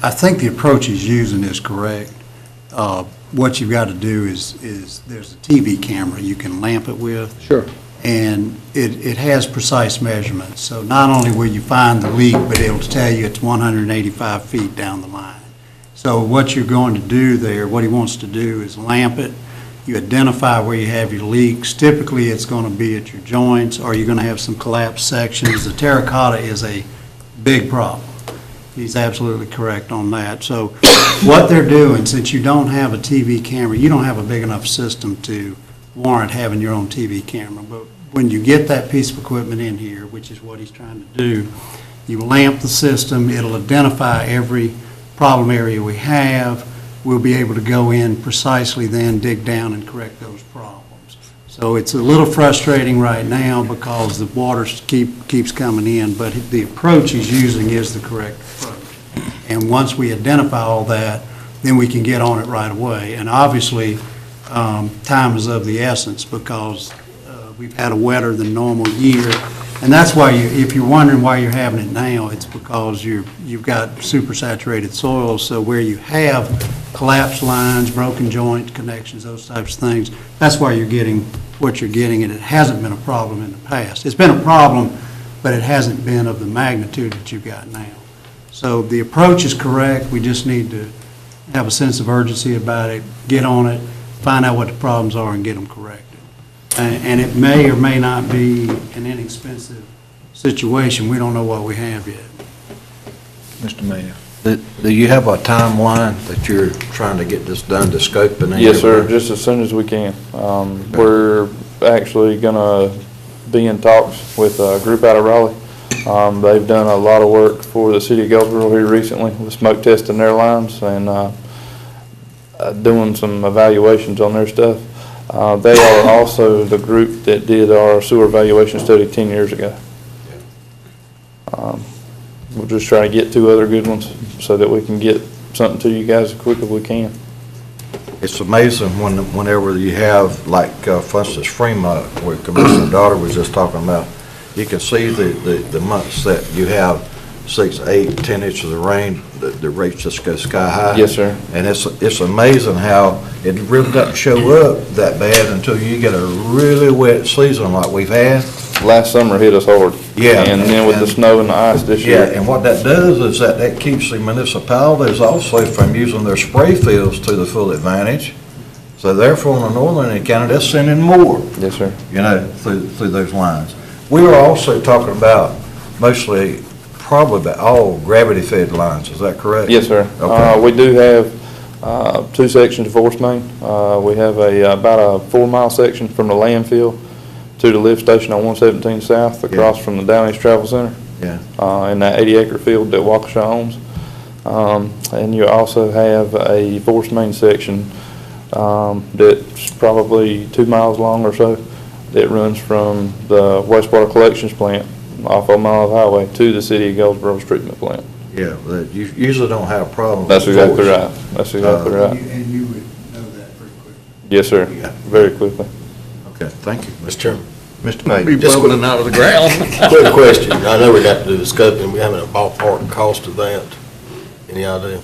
think the approach he's using is correct. What you've got to do is there's a TV camera you can lamp it with. Sure. And it has precise measurements. So not only will you find the leak, but it'll tell you it's 185 feet down the line. So what you're going to do there, what he wants to do is lamp it. You identify where you have your leaks. Typically, it's going to be at your joints, or you're going to have some collapsed sections. The terracotta is a big problem. He's absolutely correct on that. So what they're doing, since you don't have a TV camera, you don't have a big enough system to warrant having your own TV camera. But when you get that piece of equipment in here, which is what he's trying to do, you lamp the system. It'll identify every problem area we have. We'll be able to go in precisely then, dig down and correct those problems. So it's a little frustrating right now because the water keeps coming in, but the approach he's using is the correct approach. And once we identify all that, then we can get on it right away. And obviously, time is of the essence because we've had a wetter than normal year. And that's why, if you're wondering why you're having it now, it's because you've got supersaturated soil. So where you have collapsed lines, broken joint connections, those types of things, that's why you're getting what you're getting, and it hasn't been a problem in the past. It's been a problem, but it hasn't been of the magnitude that you've got now. So the approach is correct. We just need to have a sense of urgency about it, get on it, find out what the problems are, and get them corrected. And it may or may not be an inexpensive situation. We don't know what we have yet. Mr. Mayor. Do you have a timeline that you're trying to get this done to scope and? Yes, sir, just as soon as we can. We're actually going to be in talks with a group out of Raleigh. They've done a lot of work for the city of Goldsboro here recently with smoke testing their lines and doing some evaluations on their stuff. They are also the group that did our sewer evaluation study 10 years ago. We'll just try to get 2 other good ones so that we can get something to you guys as quick as we can. It's amazing whenever you have, like, for instance, Fremont, where Commissioner Daughter was just talking about, you can see the months that you have 6, 8, 10 inches of rain, the rates just go sky high. Yes, sir. And it's amazing how it really doesn't show up that bad until you get a really wet season like we've had. Last summer hit us hard. Yeah. And then with the snow and the ice this year. Yeah, and what that does is that keeps the municipalities also from using their spray fields to the full advantage. So therefore, in the northern end of County, they're sending more. Yes, sir. Through those lines. We were also talking about probably about all gravity-fed lines, is that correct? Yes, sir. Okay. We do have 2 sections of force main. We have about a 4-mile section from the landfill to the lift station on 117 South across from the Down East Travel Center. Yeah. In that 80-acre field that Waukesha owns. And you also have a force main section that's probably 2 miles long or so that runs from the wastewater collections plant off of Miles Highway to the city of Goldsboro's treatment plant. Yeah, you usually don't have problems. That's with exactly force. right. That's exactly right. And you would know that pretty quickly. Yes, sir. Yeah. Very quickly. Okay, thank you. Mr. Chairman. Mr. May. Be Just bubbling out of the ground. Quick question. I know we got to do the scoping. We haven't a ballpark cost of that. Any idea?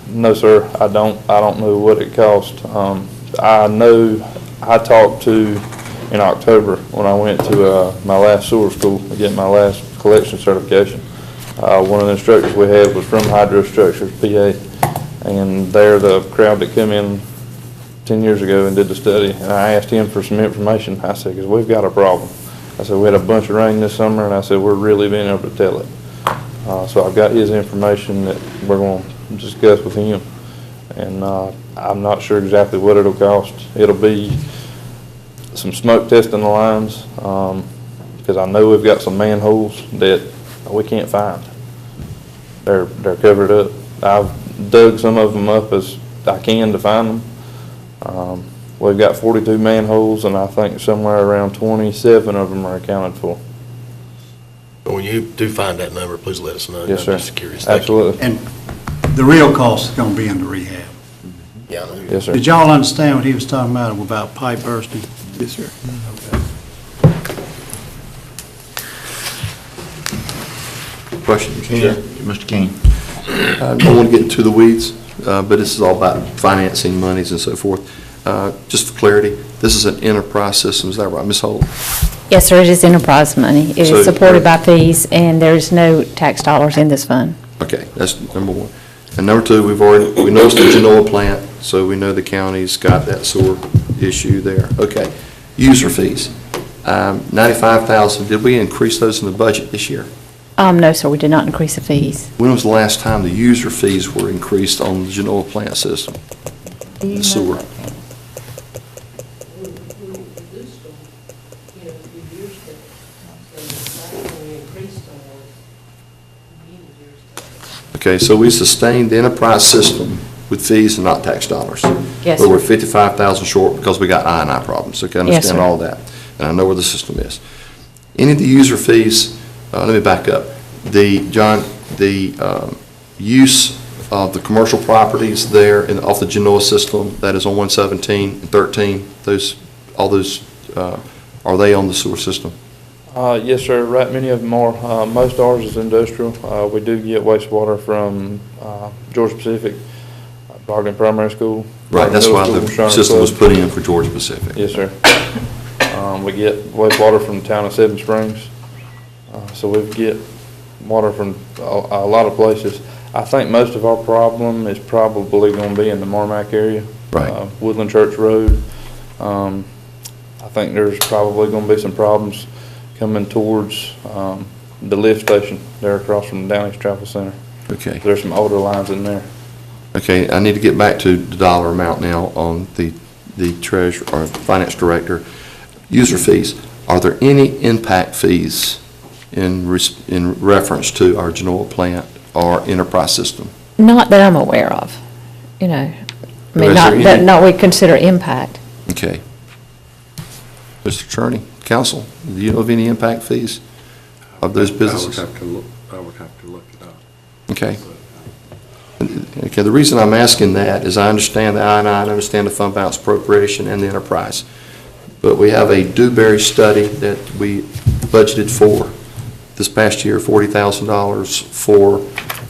No, sir, I don't know what it cost. I know I talked to, in October, when I went to my last sewer school to get my last collection certification. One of the instructors we had was from Hydro Structures, PA, and they're the crowd that come in 10 years ago and did the study, and I asked him for some information. I said, because we've got a problem. I said, we had a bunch of rain this summer, and I said, we're really being able to tell it. So I've got his information that we're going to discuss with him, and I'm not sure exactly what it'll cost. It'll be some smoke testing the lines, because I know we've got some manholes that we can't find. They're covered up. I've dug some of them up as I can to find them. We've got 42 manholes, and I think somewhere around 27 of them are accounted for. But when you do find that number, please let us know. Yes, sir. I'm just curious. Thank you. Absolutely. And the real cost is going to be in the rehab. Yeah, I know. Yes, sir. Did y'all understand what he was talking about pipe bursting? Yes, sir. Questions? Sure. Mr. King. I don't want to get into the weeds, but this is all about financing monies and so forth. Just for clarity, this is an enterprise system, is that right, Ms. Holt? Yes, sir, it is enterprise money. It So- is supported by fees, and there's no tax dollars in this fund. Okay, that's number one. And number two, we noticed the Genoa plant, so we know the county's got that sewer issue there. Okay, user fees, 95,000, did we increase those in the budget this year? No, sir, we did not increase the fees. When was the last time the user fees were increased on the Genoa plant system? The sewer. Okay, so we sustained the enterprise system with fees and not tax dollars. Yes, But sir. we're 55,000 short because we got I&I problems, okay, I Yes, understand sir. all that, and I know where the system is. Any of the user fees, let me back up, John, the use of the commercial properties there off the Genoa system, that is on 117 and 13, all those, are they on the sewer system? Yes, sir, right, many of them are. Most of ours is industrial. We do get wastewater from Georgia Pacific, Ogden Primary School. Right, that's why Middle the School, Sharp system was Club. put in for Georgia Pacific. Yes, sir. We get wastewater from the town of Seven Springs. So we get water from a lot of places. I think most of our problem is probably going to be in the Marmac area. Right. Woodland Church Road. I think there's probably going to be some problems coming towards the lift station there across from the Down East Travel Center. Okay. There's some older lines in there. Okay, I need to get back to the dollar amount now on the treasurer, or finance director. User fees, are there any impact fees in reference to our Genoa plant or enterprise system? Not that I'm aware of, you know. I mean, Is not there that, any- not we consider impact. Okay. Mr. Attorney, counsel, do you know of any impact fees of those businesses? I would have to look it up. Okay. Okay, the reason I'm asking that is I understand the I&I, I understand the fund balance appropriation and the enterprise. But we have a Dewberry study that we budgeted for this past year, $40,000 for,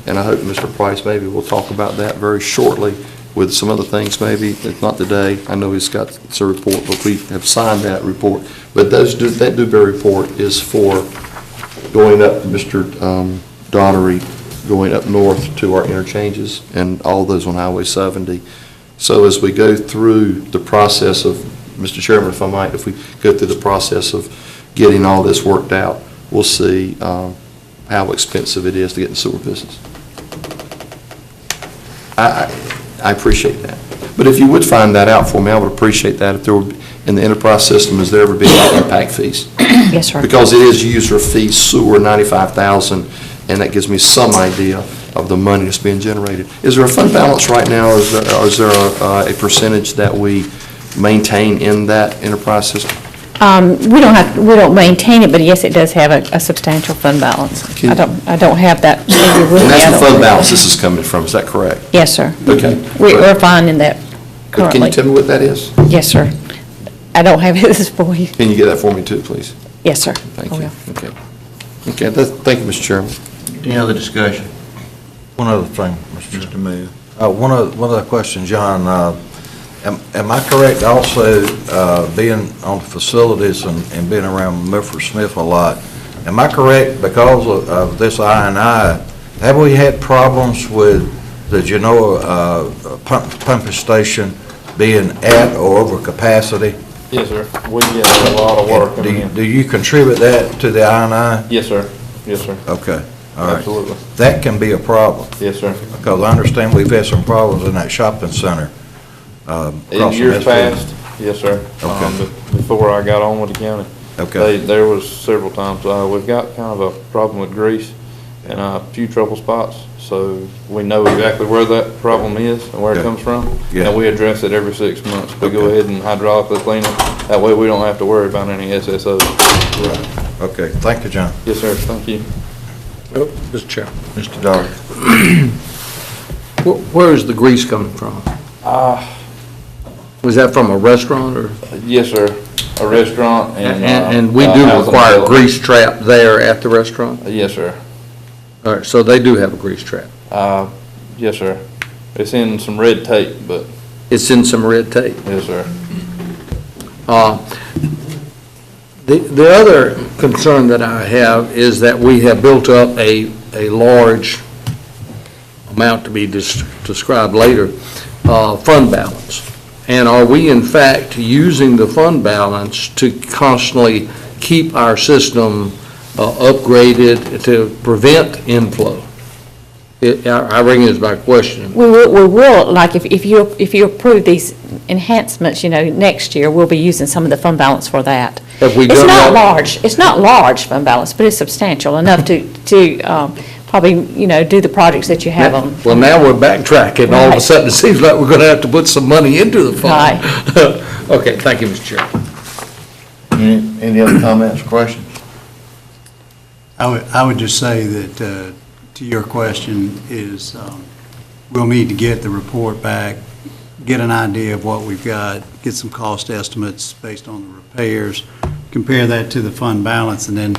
and I hope Mr. Price maybe will talk about that very shortly with some other things maybe, if not today. I know he's got a report, but we have signed that report. But that Dewberry report is for going up, Mr. Daughtery, going up north to our interchanges and all those on Highway 70. So as we go through the process of, Mr. Chairman, if I might, if we go through the process of getting all this worked out, we'll see how expensive it is to get in the sewer business. I appreciate that. But if you would find that out for me, I would appreciate that. If there would, in the enterprise system, is there ever been impact fees? Yes, sir. Because it is user fee, sewer, 95,000, and that gives me some idea of the money that's being generated. Is there a fund balance right now, or is there a percentage that we maintain in that enterprise system? We don't maintain it, but yes, it does have a substantial fund balance. Can- I don't have that figure with me. And I that's don't the fund think. balance this is coming from, is that correct? Yes, sir. Okay. We're finding that But can you currently. tell me what that is? Yes, sir. I don't have this for you. Can you get that for me too, please? Yes, sir. Thank I you. will. Okay. Okay, thank you, Mr. Chairman. Any other discussion? One other thing, Mr. Mayor. One other question, John. Am I correct also, being on facilities and being around Milford Smith a lot, am I correct because of this I&I, have we had problems with the Genoa pumping station being at or over capacity? Yes, sir. We get a lot of work. Do you contribute that to the I&I? Yes, sir. Yes, sir. Okay, all right. Absolutely. That can be a problem, Yes, sir. because I understand we've had some problems in that shopping center. In across from years Smithfield. past, yes, sir. Okay. Before I got on with the county. Okay. There was several times, we've got kind of a problem with grease and a few trouble spots. So we know exactly where that problem is and where it Okay. comes from. Yeah. And we address it every 6 months. We go Okay. ahead and hydraulically clean it. That way we don't have to worry about any SSOs. Okay, thank you, John. Yes, sir. Thank you. Mr. Chairman. Mr. Daugherty. Where is the grease coming from? Was that from a restaurant or? Yes, sir. A restaurant and. And we do housing require a development. grease trap there at the restaurant? Yes, sir. All right, so they do have a grease trap. Yes, sir. It's in some red tape, but It's in some red tape. yes, sir. The other concern that I have is that we have built up a large amount to be described later, fund balance. And are we in fact using the fund balance to constantly keep our system upgraded to prevent inflow? I bring it as my question. We will, like, if you approve these enhancements, next year, we'll be using some of the fund balance for that. Have we It's done not that? large, it's not large fund balance, but it's substantial enough to probably, do the projects that you have on. Well, now we're backtracking. All of a Right. sudden, it seems like we're going to have to put some money into the fund. Right. Okay, thank you, Mr. Chairman. Any other comments or questions? I would just say that, to your question, is we'll need to get the report back, get an idea of what we've got, get some cost estimates based on the repairs, compare that to the fund balance, and then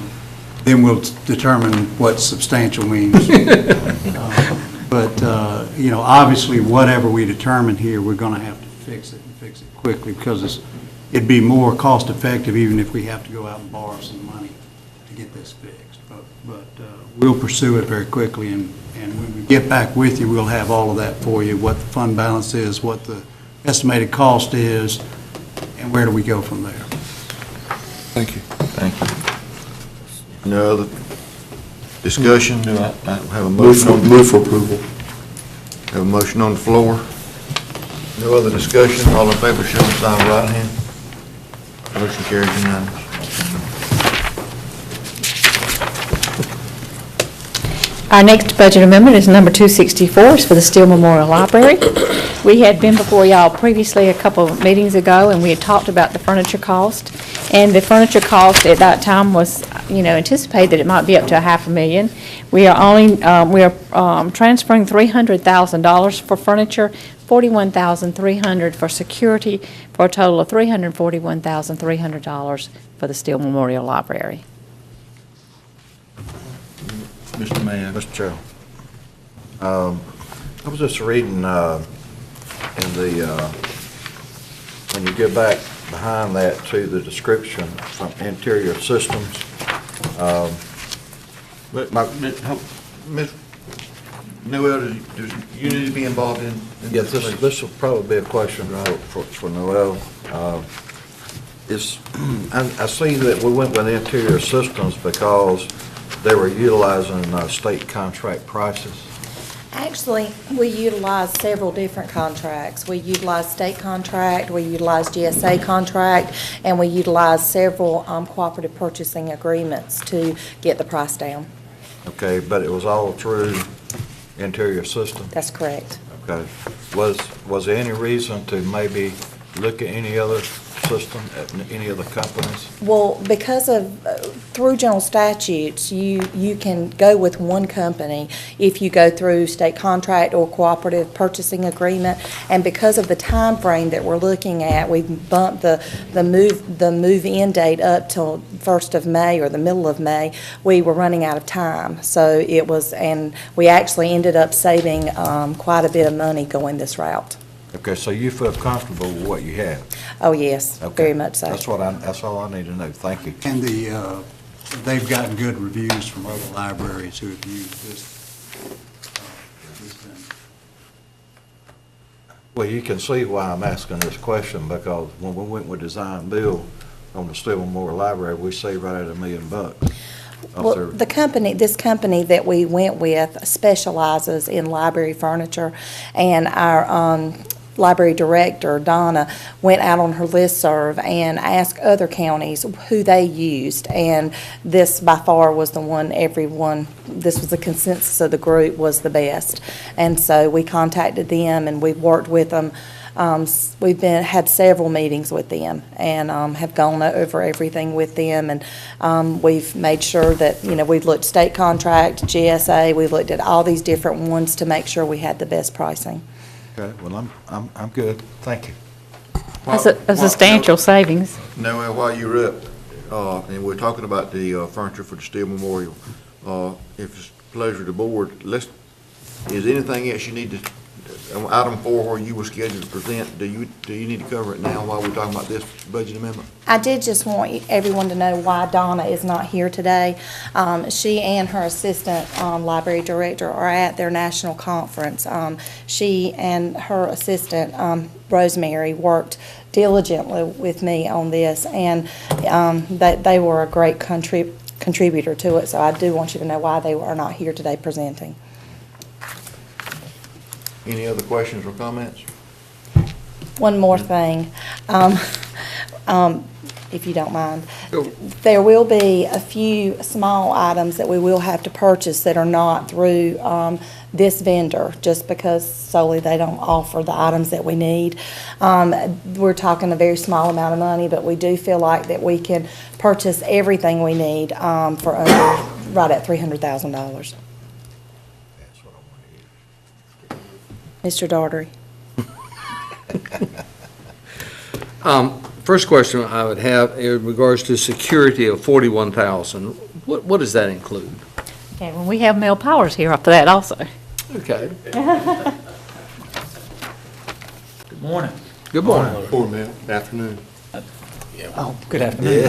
we'll determine what substantial means. But, obviously, whatever we determine here, we're going to have to fix it and fix it quickly, because it'd be more cost-effective even if we have to go out and borrow some money to get this fixed. But we'll pursue it very quickly, and when we get back with you, we'll have all of that for you, what the fund balance is, what the estimated cost is, and where do we go from there. Thank you. Thank you. No other discussion? Do I have a motion? Move for approval. Have a motion on the floor? No other discussion? All in favor, show the sign of right hand. Motion carries unanimous. Our next budget amendment is number 264, it's for the Steele Memorial Library. We had been before y'all previously a couple of meetings ago, and we had talked about the furniture cost. And the furniture cost at that time was, anticipated that it might be up to $500,000. We are transferring $300,000 for furniture, $41,300 for security, for a total of $341,300 for the Steele Memorial Library. Mr. Mann. Mr. Chair, I was just reading in the, when you get back behind that to the description from interior systems. But, Ms. Noel, does you need to be involved in Yes, this? this will probably be a question for Noel. I see that we went with interior systems because they were utilizing state contract prices. Actually, we utilize several different contracts. We utilize state contract, we utilize GSA contract, and we utilize several cooperative purchasing agreements to get the price down. Okay, but it was all through Interior System? That's correct. Okay. Was there any reason to maybe look at any other system, at any other companies? Well, because of, through general statutes, you can go with one company if you go through state contract or cooperative purchasing agreement. And because of the time frame that we're looking at, we've bumped the move-in date up till 1st of May or the middle of May. We were running out of time. So it was, and we actually ended up saving quite a bit of money going this route. Okay, so you feel comfortable with what you have? Oh, yes, Okay. very much so. That's all I need to know. Thank you. And they've gotten good reviews from other libraries who have used this. Well, you can see why I'm asking this question, because when we went with design build on the Stillwell Memorial Library, we saved right at $1 million. Well, this company that we went with specializes in library furniture, and our library director, Donna, went out on her listserv and asked other counties who they used, and this by far was the one this was the consensus of the group, was the best. And so we contacted them and we've worked with them. We've had several meetings with them and have gone over everything with them, and we've made sure that, we've looked state contract, GSA, we've looked at all these different ones to make sure we had the best pricing. Okay, well, I'm good. Thank you. That's a substantial savings. Now, while you're up, and we're talking about the furniture for the Steel Memorial, if it's a pleasure to the board, is anything else you need to, item 4 where you were scheduled to present, do you need to cover it now while we're talking about this budget amendment? I did just want everyone to know why Donna is not here today. She and her assistant library director are at their national conference. She and her assistant, Rosemary, worked diligently with me on this, and they were a great contributor to it, so I do want you to know why they are not here today presenting. Any other questions or comments? One more thing, if you don't mind. There will be a few small items that we will have to purchase that are not through this vendor, just because solely they don't offer the items that we need. We're talking a very small amount of money, but we do feel like that we can purchase everything we need for under, right at $300,000. Mr. Daugherty. First question I would have in regards to security of $41,000. What does that include? Okay, well, we have Mel Powers here after that also. Okay. Good morning. Good morning. Poor man, afternoon. Oh, good afternoon.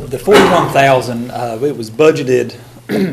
The 41,000, it was budgeted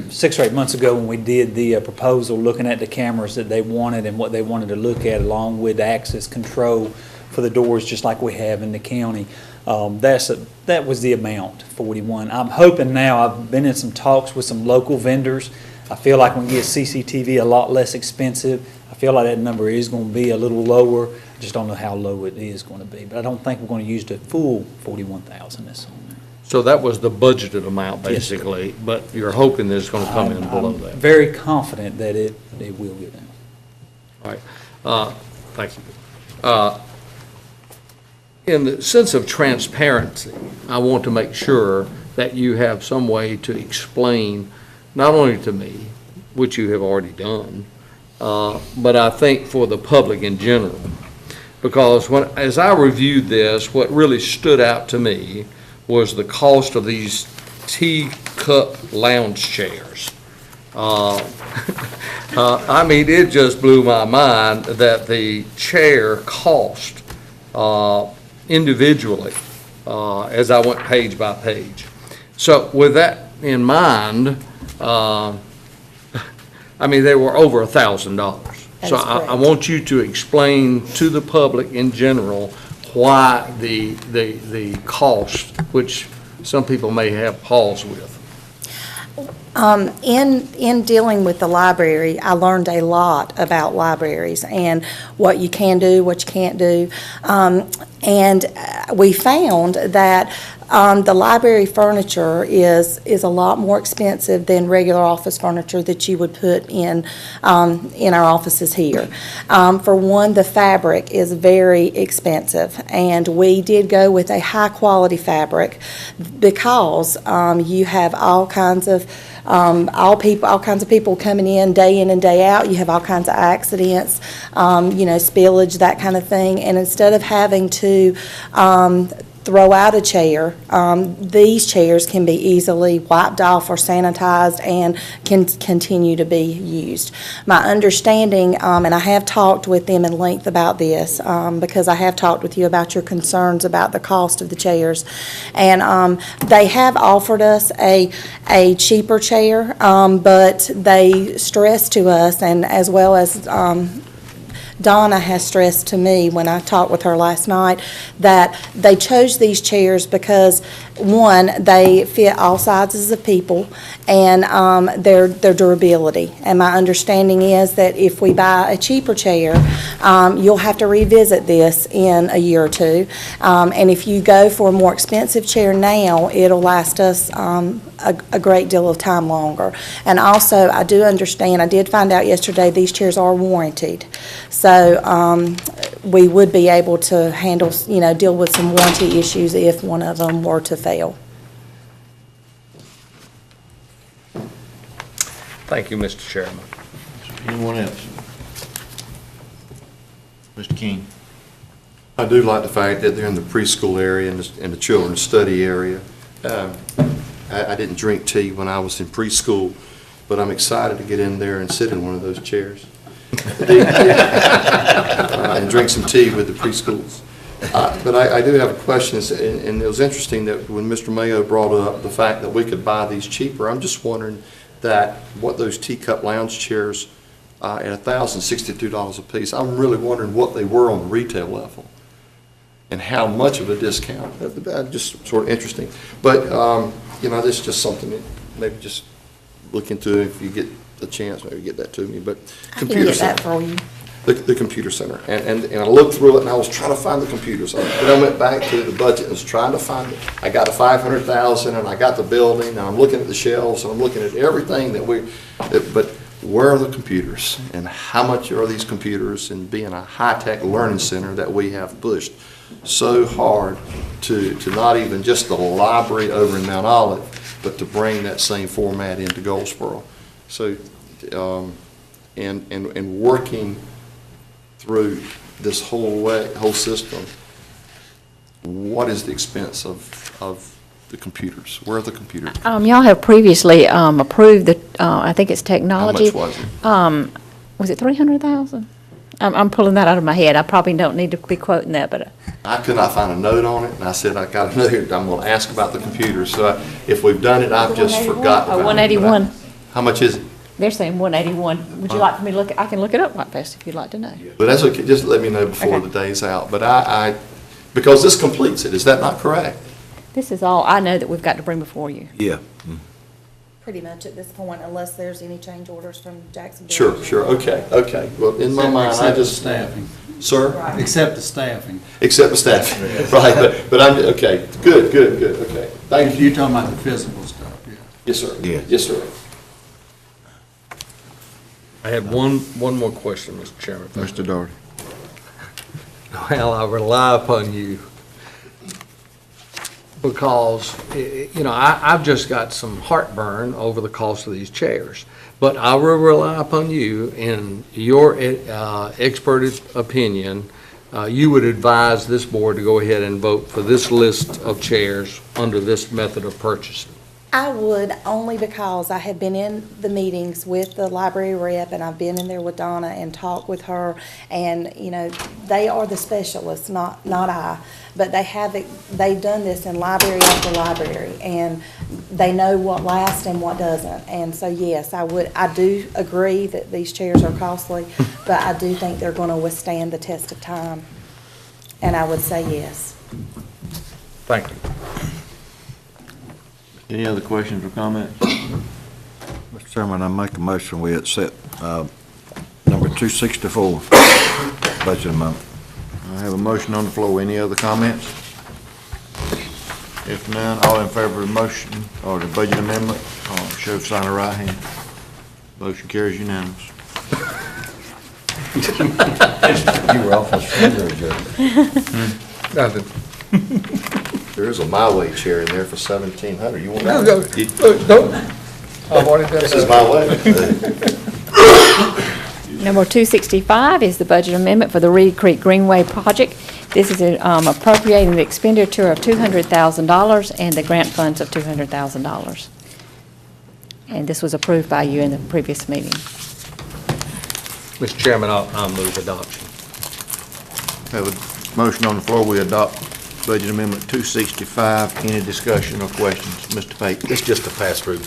6 or 8 months ago when we did the proposal, looking at the cameras that they wanted and what they wanted to look at, along with access control for the doors, just like we have in the county. That was the amount, 41. I'm hoping now, I've been in some talks with some local vendors. I feel like we can get CCTV a lot less expensive. I feel like that number is going to be a little lower. I just don't know how low it is going to be. But I don't think we're going to use the full 41,000 that's on there. So that was the budgeted amount, basically, yes, but you're hoping that it's going to come in below that? I'm very confident that it will get down. All right. Thank you. In the sense of transparency, I want to make sure that you have some way to explain, not only to me, which you have already done, but I think for the public in general. Because as I reviewed this, what really stood out to me was the cost of these teacup lounge chairs. I mean, it just blew my mind that the chair cost individually as I went page by page. So with that in mind, I mean, they were over $1,000. So I want you to explain to the public in general why the cost, which some people may have pause with. In dealing with the library, I learned a lot about libraries and what you can do, what you can't do. And we found that the library furniture is a lot more expensive than regular office furniture that you would put in our offices here. For one, the fabric is very expensive, and we did go with a high-quality fabric because you have all kinds of people coming in and day out. You have all kinds of accidents, spillage, that kind of thing. And instead of having to throw out a chair, these chairs can be easily wiped off or sanitized and can continue to be used. My understanding, and I have talked with them in length about this, because I have talked with you about your concerns about the cost of the chairs, and they have offered us a cheaper chair, but they stressed to us, and as well as Donna has stressed to me when I talked with her last night, that they chose these chairs because, one, they fit all sizes of people, and their durability. And my understanding is that if we buy a cheaper chair, you'll have to revisit this in a year or two. And if you go for a more expensive chair now, it'll last us a great deal of time longer. And also, I do understand, I did find out yesterday, these chairs are warranted. So we would be able to handle, deal with some warranty issues if one of them were to fail. Thank you, Mr. Chairman. Anyone else? Mr. King? I do like the fact that they're in the preschool area and the children's study area. I didn't drink tea when I was in preschool, but I'm excited to get in there and sit in one of those chairs. And drink some tea with the preschools. But I do have a question, and it was interesting that when Mr. Mayo brought up the fact that we could buy these cheaper, I'm just wondering that what those teacup lounge chairs at $1,062 a piece, I'm really wondering what they were on the retail level and how much of a discount. Just sort of interesting. But, this is just something that maybe just look into if you get a chance, maybe get that to me. But I can get that for you. The computer center. And I looked through it and I was trying to find the computers. But I went back to the budget and was trying to find it. I got the $500,000 and I got the building and I'm looking at the shelves and I'm looking at everything but where are the computers and how much are these computers, and being a high-tech learning center that we have pushed so hard to not even just the library over in Mount Olive, but to bring that same format into Goldsboro. So, and working through this whole system, what is the expense of the computers? Where are the computers? Y'all have previously approved the, I think it's technology. How much was it? Was it 300,000? I'm pulling that out of my head. I probably don't need to be quoting that, but. I could not find a note on it, and I said, I got a note here, I'm going to ask about the computers. So if we've done it, I've just forgotten about it. 181. How much is it? They're saying 181. Would you like for me to look? I can look it up right fast if you'd like to know. But that's okay, just let me know before Okay. the day's out. But because this completes it, is that not correct? This is all I know that we've got to bring before you. Yeah. Pretty much at this point, unless there's any change orders from Jacksonville. Sure, okay. Well, in my mind, I Except the just. staffing. Sir? Except the staffing. Except the staff, right, but I'm, okay, good, okay. Thank you. You're talking about the physical stuff, yeah. Yes, sir. Yes. Yes, sir. I had one more question, Mr. Chairman. Mr. Doherty. Well, I rely upon you because, I've just got some heartburn over the cost of these chairs. But I will rely upon you in your expert opinion. You would advise this board to go ahead and vote for this list of chairs under this method of purchasing. I would, only because I have been in the meetings with the library rep, and I've been in there with Donna and talked with her, and, they are the specialists, not I. But they've done this in library after library, and they know what lasts and what doesn't. And so, yes, I do agree that these chairs are costly, but I do think they're going to withstand the test of time. And I would say yes. Thank you. Any other questions or comments? Mr. Chairman, I make a motion, we accept number 264, budget amendment. I have a motion on the floor. Any other comments? If none, all in favor of the motion or the budget amendment, show of sign of right hand. Motion carries unanimous. You were off his finger, Judge. Nothing. There is a My Way chair in there for $1,700. You want that? Don't. I've already done This is that. My Way. Number 265 is the budget amendment for the Reed Creek Greenway project. This is appropriating the expenditure of $200,000 and the grant funds of $200,000. And this was approved by you in the previous meeting. Mr. Chairman, I'll move adoption. Have a motion on the floor. We adopt budget amendment 265. Any discussion or questions? Mr. Pate? It's just a pass-through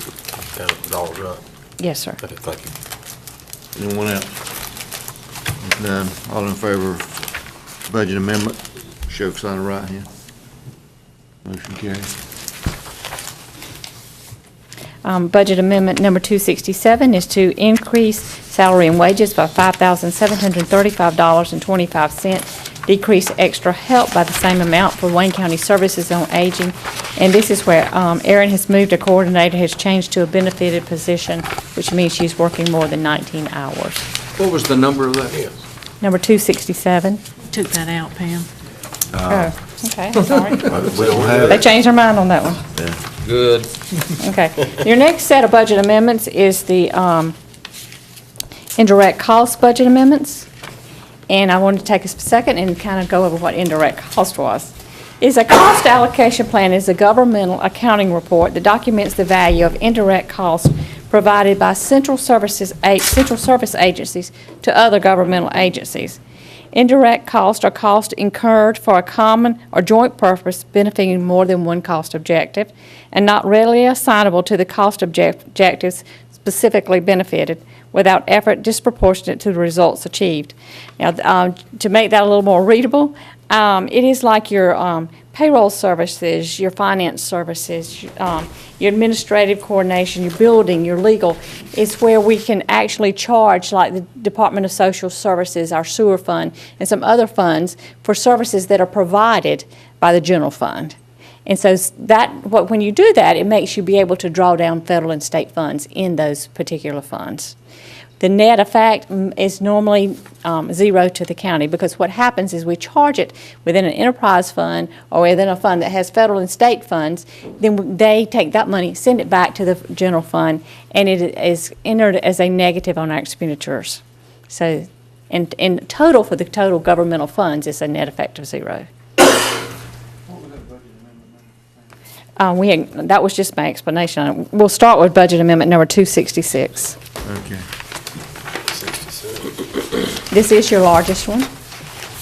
dollars, right? Yes, sir. Okay, thank you. Anyone else? If none, all in favor of budget amendment, show of sign of right hand. Motion carries. Budget amendment number 267 is to increase salary and wages by $5,735.25, decrease extra help by the same amount for Wayne County Services on Aging. And this is where Erin has moved, a coordinator has changed to a benefited position, which means she's working more than 19 hours. What was the number of that? Number 267. Took that out, Pam. Oh, okay, I'm sorry. We don't have They changed their mind on that one. Good. Okay. Your next set of budget amendments is the indirect cost budget amendments. And I wanted to take a second and kind of go over what indirect cost was. A cost allocation plan is a governmental accounting report that documents the value of indirect costs provided by central service agencies to other governmental agencies. Indirect costs are costs incurred for a common or joint purpose benefiting more than one cost objective and not readily assignable to the cost objectives specifically benefited without effort disproportionate to the results achieved. Now, to make that a little more readable, it is like your payroll services, your finance services, your administrative coordination, your building, your legal. It's where we can actually charge, like the Department of Social Services, our sewer fund, and some other funds for services that are provided by the general fund. And so when you do that, it makes you be able to draw down federal and state funds in those particular funds. The net effect is normally zero to the county, because what happens is we charge it within an enterprise fund or within a fund that has federal and state funds. Then they take that money, send it back to the general fund, and it is entered as a negative on our expenditures. So in total, for the total governmental funds, it's a net effect of zero. That was just my explanation. We'll start with budget amendment number 266. Okay. This is your largest one.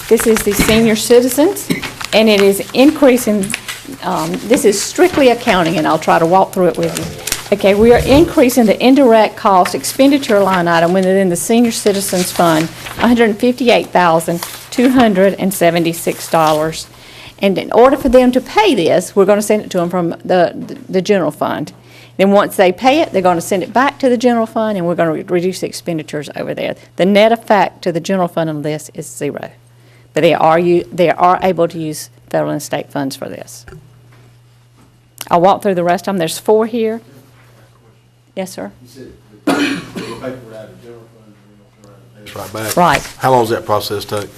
This is the senior citizens, and it is increasing. This is strictly accounting, and I'll try to walk through it with you. Okay, we are increasing the indirect cost expenditure line item within the senior citizens fund, $158,276. And in order for them to pay this, we're going to send it to them from the general fund. Then once they pay it, they're going to send it back to the general fund, and we're going to reduce the expenditures over there. The net effect to the general fund on this is zero. But they are able to use federal and state funds for this. I'll walk through the rest of them. There's 4 here. Yes, sir? You said the paper out of general fund, it's right back. Right. How long does that process take?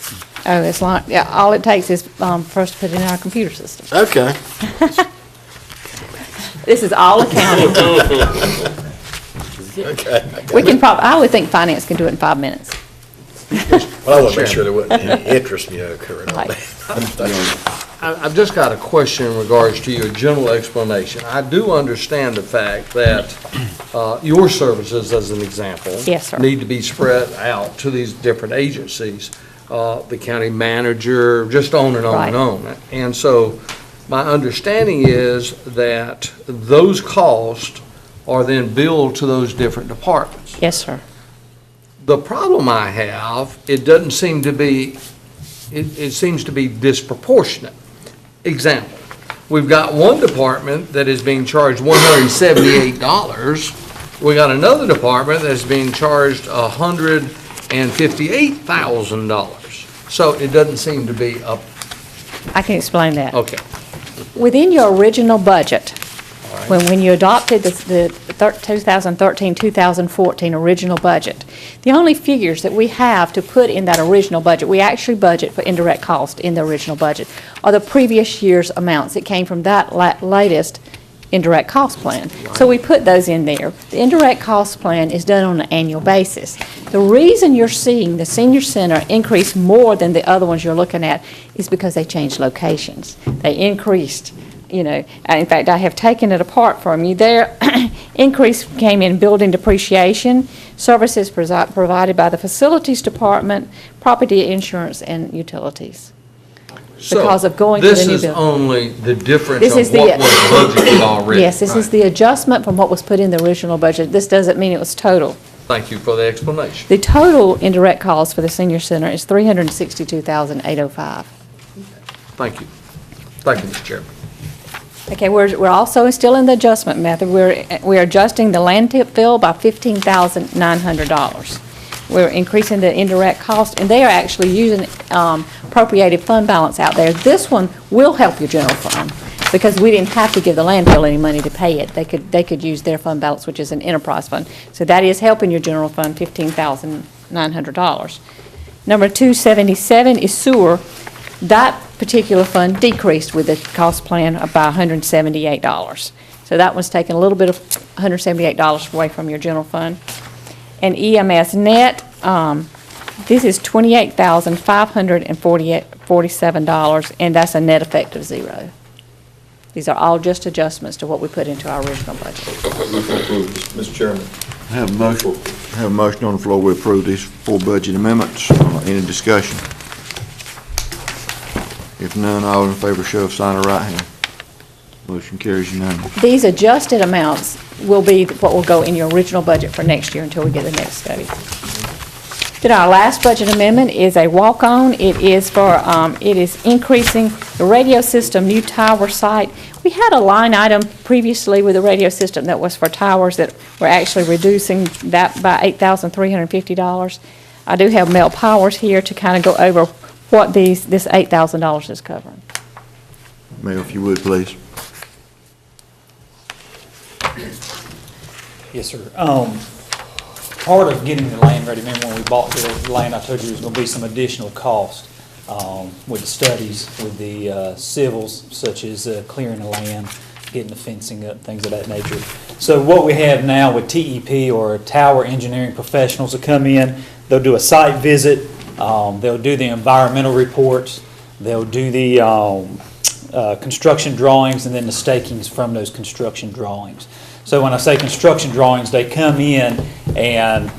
Oh, it's like, yeah, all it takes is for us to put it in our computer system. Okay. This is all accounting. Okay. I would think finance can do it in 5 minutes. Well, I want to make sure there wasn't any interest, occurring on Right. that. I've just got a question in regards to your general explanation. I do understand the fact that your services, as an example, Yes, sir. need to be spread out to these different agencies, the county manager, just on and on Right. and on. And so my understanding is that those costs are then billed to those different departments. Yes, sir. The problem I have, it doesn't seem to be, it seems to be disproportionate. Example, we've got one department that is being charged $178 we got another department that's being charged $158,000. So it doesn't seem to be up. I can explain that. Okay. Within your original budget, when you adopted the 2013-2014 original budget, the only figures that we have to put in that original budget, we actually budget for indirect cost in the original budget, are the previous year's amounts. It came from that latest indirect cost plan. So we put those in there. The indirect cost plan is done on an annual basis. The reason you're seeing the senior center increase more than the other ones you're looking at is because they changed locations. They increased, you know, in fact, I have taken it apart from you. Their increase came in building depreciation, services provided by the facilities department, property insurance, and utilities. Because of going to the new This is building. only the difference This of is the- what was budgeted already. Yes, this is the adjustment from what was put in the original budget. This doesn't mean it was total. Thank you for the explanation. The total indirect cost for the senior center is $362,805. Thank you. Thank you, Mr. Chairman. Okay, we're also still in the adjustment method. We're adjusting the landfill by $15,900. We're increasing the indirect cost, and they are actually using appropriated fund balance out there. This one will help your general fund, because we didn't have to give the landfill any money to pay it. They could use their fund balance, which is an enterprise fund. So that is helping your general fund, $15,900. Number 277 is sewer. That particular fund decreased with the cost plan by $178. So that was taking a little bit of $178 away from your general fund. And EMS net, this is $28,547, and that's a net effect of zero. These are all just adjustments to what we put into our original budget. Mr. Chairman. Have a motion on the floor. We approve these 4 budget amendments. Any discussion? If none, all in favor show of sign of right hand. Motion carries unanimously. These adjusted amounts will be what will go in your original budget for next year until we get the next study. Then our last budget amendment is a walk-on. It is for, it is increasing the radio system new tower site. We had a line item previously with the radio system that was for towers that we're actually reducing that by $8,350. I do have Mel Powers here to kind of go over what this $8,000 is covering. Mayor, if you would, please. Yes, sir. Part of getting the land ready, remember when we bought the land, I told you there was going to be some additional cost with the studies, with the civils, such as clearing the land, getting the fencing up, things of that nature. So what we have now with TEP, or Tower Engineering Professionals, that come in, they'll do a site visit, they'll do the environmental reports, they'll do the construction drawings, and then the stakings from those construction drawings. So when I say construction drawings, they come in and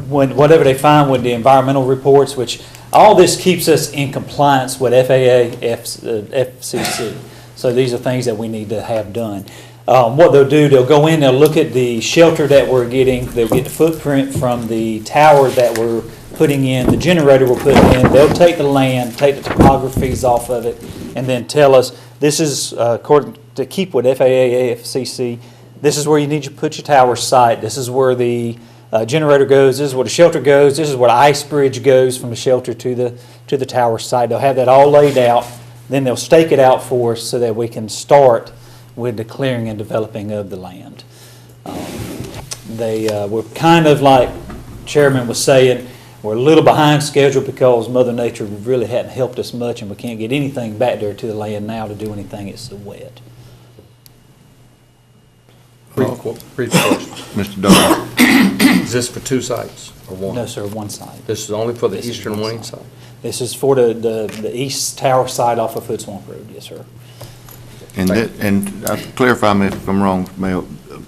whatever they find with the environmental reports, which all this keeps us in compliance with FAA, FCC. So these are things that we need to have done. What they'll do, they'll go in, they'll look at the shelter that we're getting, they'll get the footprint from the tower that we're putting in, the generator we're putting in, they'll take the land, take the topographies off of it, and then tell us, this is, according to keep with FAA, FCC, this is where you need to put your tower site, this is where the generator goes, this is where the shelter goes, this is where the ice bridge goes from the shelter to the tower site. They'll have that all laid out, then they'll stake it out for us so that we can start with the clearing and developing of the land. They were kind of like Chairman was saying, we're a little behind schedule because Mother Nature really hadn't helped us much, and we can't get anything back there to the land now to do anything. It's so wet. Read the question. Mr. Donald. Is this for 2 sites or 1? No, sir, 1 site. This is only for the This is Eastern one Wayne site. site? This is for the east tower site off of Foot Swamp Road, yes, sir. And clarify me if I'm wrong, Mayor.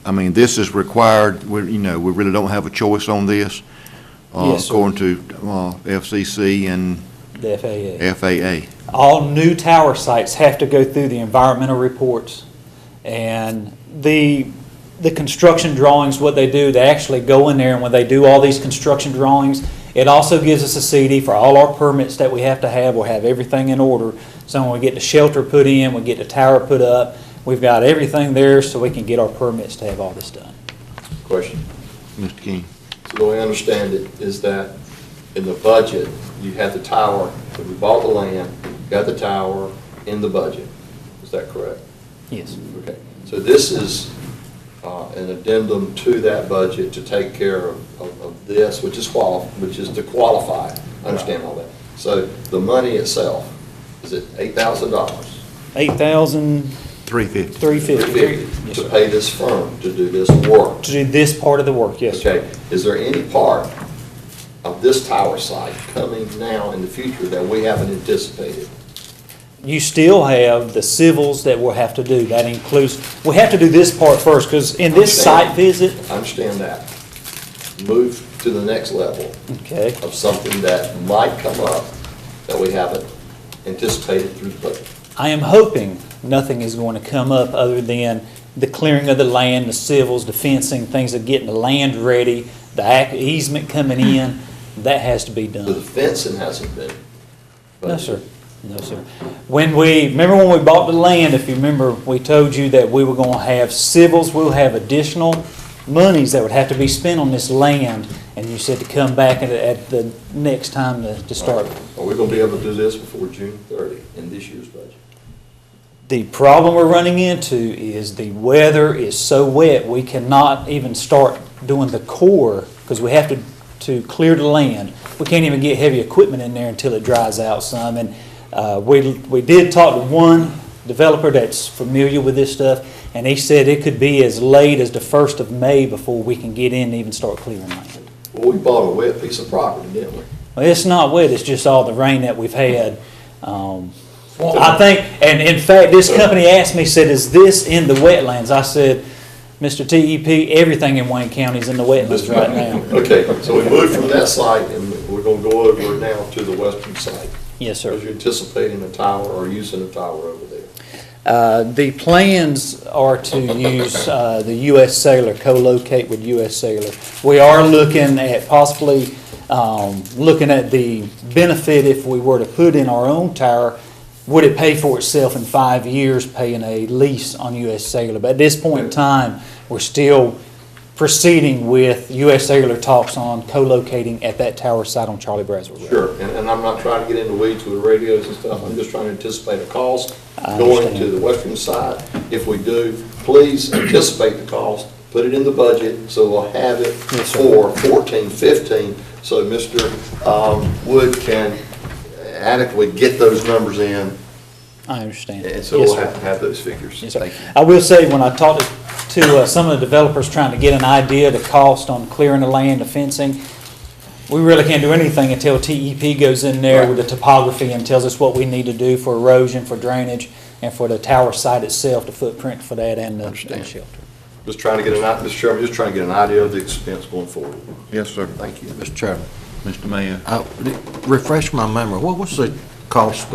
I mean, this is required. We really don't have a choice on this. Yes, sir. According to FCC and The FAA. FAA. All new tower sites have to go through the environmental reports, and the construction drawings, what they do, they actually go in there, and when they do all these construction drawings, it also gives us a CD for all our permits that we have to have. We'll have everything in order. So when we get the shelter put in, we get the tower put up, we've got everything there so we can get our permits to have all this done. Question. Mr. King. So the way I understand it is that in the budget, you had the tower, when we bought the land, you got the tower in the budget. Is that correct? Yes. Okay. So this is an addendum to that budget to take care of this, which is to qualify. I understand all that. So the money itself, is it $8,000? 8,000. $350. $350. To pay this firm to do this work. To do this part of the work, yes, sir. Okay, is there any part of this tower site coming now in the future that we haven't anticipated? You still have the civils that we'll have to do. That includes, we have to do this part first, because in this site visit. I understand that. Move to the next level. Okay. Of something that might come up that we haven't anticipated through the budget. I am hoping nothing is going to come up other than the clearing of the land, the civils, the fencing, things of getting the land ready, the easement coming in. That has to be done. So the fencing hasn't been. No, sir. No, sir. Remember when we bought the land, if you remember, we told you that we were going to have civils, we'll have additional monies that would have to be spent on this land, and you said to come back at the next time to start. Are we going to be able to do this before June 30 in this year's budget? The problem we're running into is the weather is so wet, we cannot even start doing the core, because we have to clear the land. We can't even get heavy equipment in there until it dries out some. And we did talk to one developer that's familiar with this stuff, and he said it could be as late as the 1st of May before we can get in and even start clearing land. Well, we bought a wet piece of property, didn't we? Well, it's not wet, it's just all the rain that we've had. I think, and in fact, this company asked me, said, is this in the wetlands? I said, Mr. TEP, everything in Wayne County is in the wetlands right now. Okay, so we moved from that site, and we're going to go over now to the western site. Yes, sir. Because you're anticipating a tower or using a tower over there. The plans are to use the U.S. Cellular, co-locate with U.S. Cellular. We are looking at possibly looking at the benefit if we were to put in our own tower. Would it pay for itself in 5 years paying a lease on U.S. Cellular? But at this point in time, we're still proceeding with U.S. Cellular talks on co-locating at that tower site on Charlie Braswell Road. Sure, and I'm not trying to get into weeds with the radios and stuff. I'm just trying to anticipate a cost going to the western side. If we do, please anticipate the cost, put it in the budget, so we'll have it for 14, 15, so Mr. Wood can adequately get those numbers in. I understand. And so Yes, we'll sir. have to have those figures. Yes, sir. Thank you. I will say, when I talked to some of the developers trying to get an idea of the cost on clearing the land, the fencing, we really can't do anything until TEP goes in there with the topography and tells us what we need to do for erosion, for drainage, and for the tower site itself, the footprint for that and the shelter. Just trying to get Mr. Chairman, just trying to get an idea of the expense going forward. Yes, sir. Thank you. Mr. Chairman. Mr. Mayor. Refresh my memory, what was the cost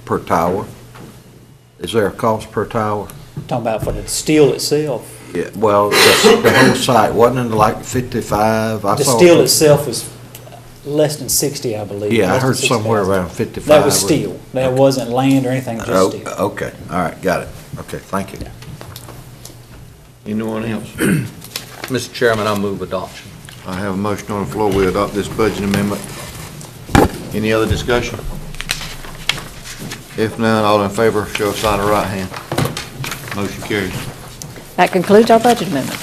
per tower? Is there a cost per tower? Talking about for the steel itself. Yeah, well, the whole site, wasn't it like 55? The steel itself was less than 60, I believe. Yeah, I Less than heard somewhere 60,000. around 55. That was steel. That wasn't land or anything, just steel. Okay, all right, got it. Okay, thank you. Anyone else? Mr. Chairman, I move adoption. I have a motion on the floor. We adopt this budget amendment. Any other discussion? If none, all in favor, show a sign of right hand. Motion carries. That concludes our budget amendment.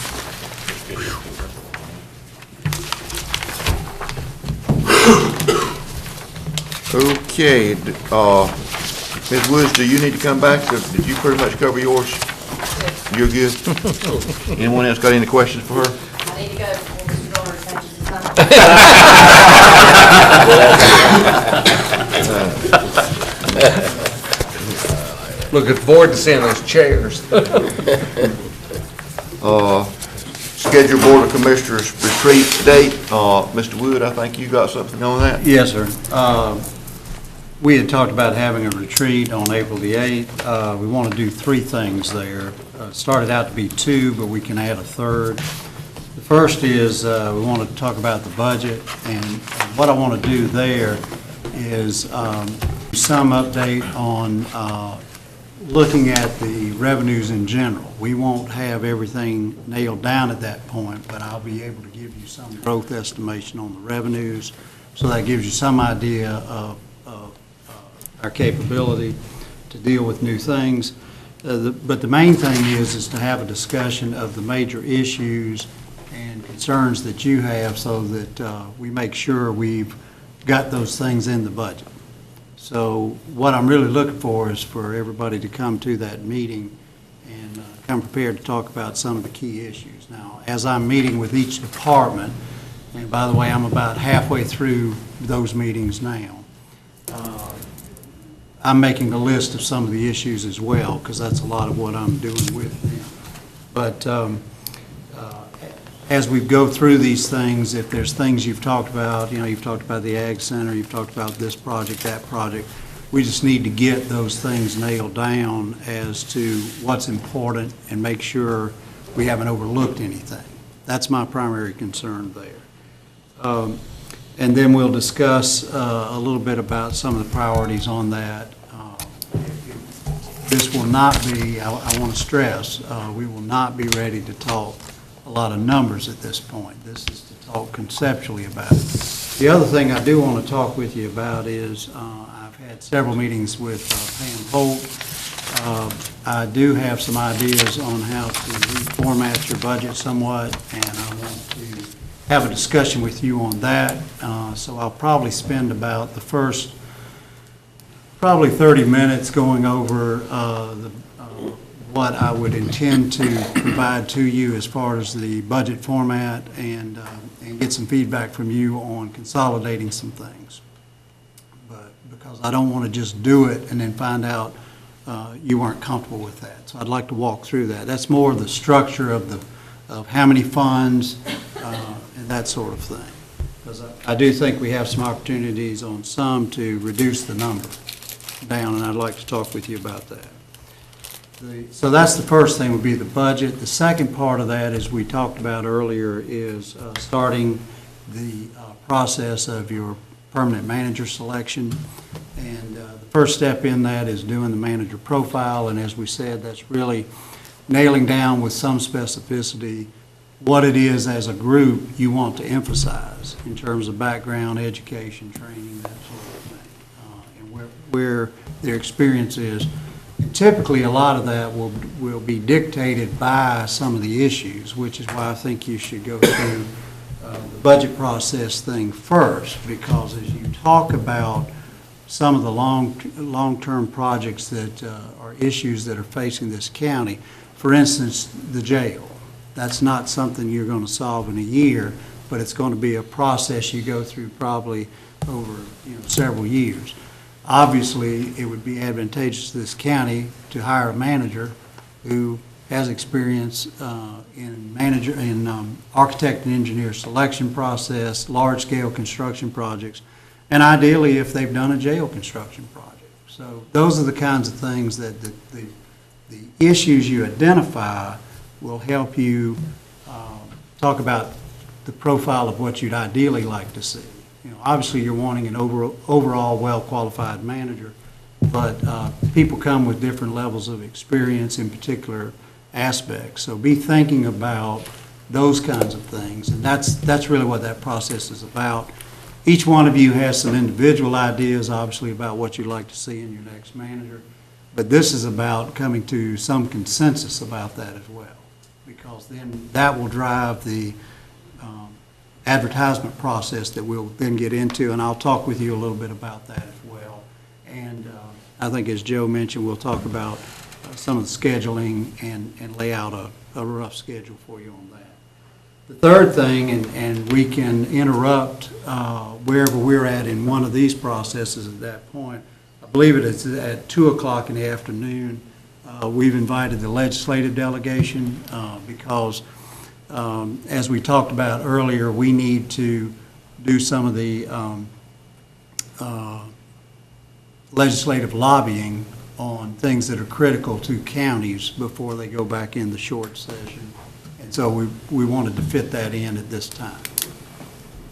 Okay, Ms. Woods, do you need to come back? Did you pretty much cover yours? You're good? Anyone else got any questions for her? I need to go before Mr. Dorner changes his mind. Looking forward to seeing those chairs. Scheduled Board of Commissioners retreat date. Mr. Wood, I think you got something on that? Yes, sir. We had talked about having a retreat on April the 8th. We want to do 3 things there. Started out to be 2, but we can add a third. The first is we want to talk about the budget, and what I want to do there is some update on looking at the revenues in general. We won't have everything nailed down at that point, but I'll be able to give you some growth estimation on the revenues, so that gives you some idea of our capability to deal with new things. But the main thing is to have a discussion of the major issues and concerns that you have, so that we make sure we've got those things in the budget. So what I'm really looking for is for everybody to come to that meeting and come prepared to talk about some of the key issues. Now, as I'm meeting with each department, and by the way, I'm about halfway through those meetings now, I'm making a list of some of the issues as well, because that's a lot of what I'm doing with them. But as we go through these things, if there's things you've talked about, you've talked about the Ag Center, you've talked about this project, that project, we just need to get those things nailed down as to what's important and make sure we haven't overlooked anything. That's my primary concern there. And then we'll discuss a little bit about some of the priorities on that. This will not be, I want to stress, we will not be ready to talk a lot of numbers at this point. This is to talk conceptually about it. The other thing I do want to talk with you about is I've had several meetings with Pam Holt. I do have some ideas on how to reformat your budget somewhat, and I want to have a discussion with you on that. So I'll probably spend about the first, probably 30 minutes going over what I would intend to provide to you as far as the budget format, and get some feedback from you on consolidating some things. But because I don't want to just do it and then find out you weren't comfortable with that. So I'd like to walk through that. That's more of the structure of how many funds and that sort of thing. Because I do think we have some opportunities on some to reduce the number down, and I'd like to talk with you about that. So that's the first thing, would be the budget. The second part of that, as we talked about earlier, is starting the process of your permanent manager selection. And the first step in that is doing the manager profile, and as we said, that's really nailing down with some specificity what it is as a group you want to emphasize in terms of background, education, training, that sort of thing, and where their experience is. And typically, a lot of that will be dictated by some of the issues, which is why I think you should go through the budget process thing first, because as you talk about some of the long-term projects that are issues that are facing this county, for instance, the jail. That's not something you're going to solve in a year, but it's going to be a process you go through probably over several years. Obviously, it would be advantageous to this county to hire a manager who has experience in architect and engineer selection process, large-scale construction projects, and ideally if they've done a jail construction project. So those are the kinds of things that the issues you identify will help you talk about the profile of what you'd ideally like to see. Obviously you're wanting an overall well-qualified manager, but people come with different levels of experience in particular aspects. So be thinking about those kinds of things, and that's really what that process is about. Each one of you has some individual ideas, obviously, about what you'd like to see in your next manager, but this is about coming to some consensus about that as well, because then that will drive the advertisement process that we'll then get into, and I'll talk with you a little bit about that as well. And I think, as Joe mentioned, we'll talk about some of the scheduling and lay out a rough schedule for you on that. The third thing, and we can interrupt wherever we're at in one of these processes at that point, I believe it is at 2 o'clock in the afternoon. We've invited the legislative delegation because as we talked about earlier, we need to do some of the legislative lobbying on things that are critical to counties before they go back in the short session. And so we wanted to fit that in at this time.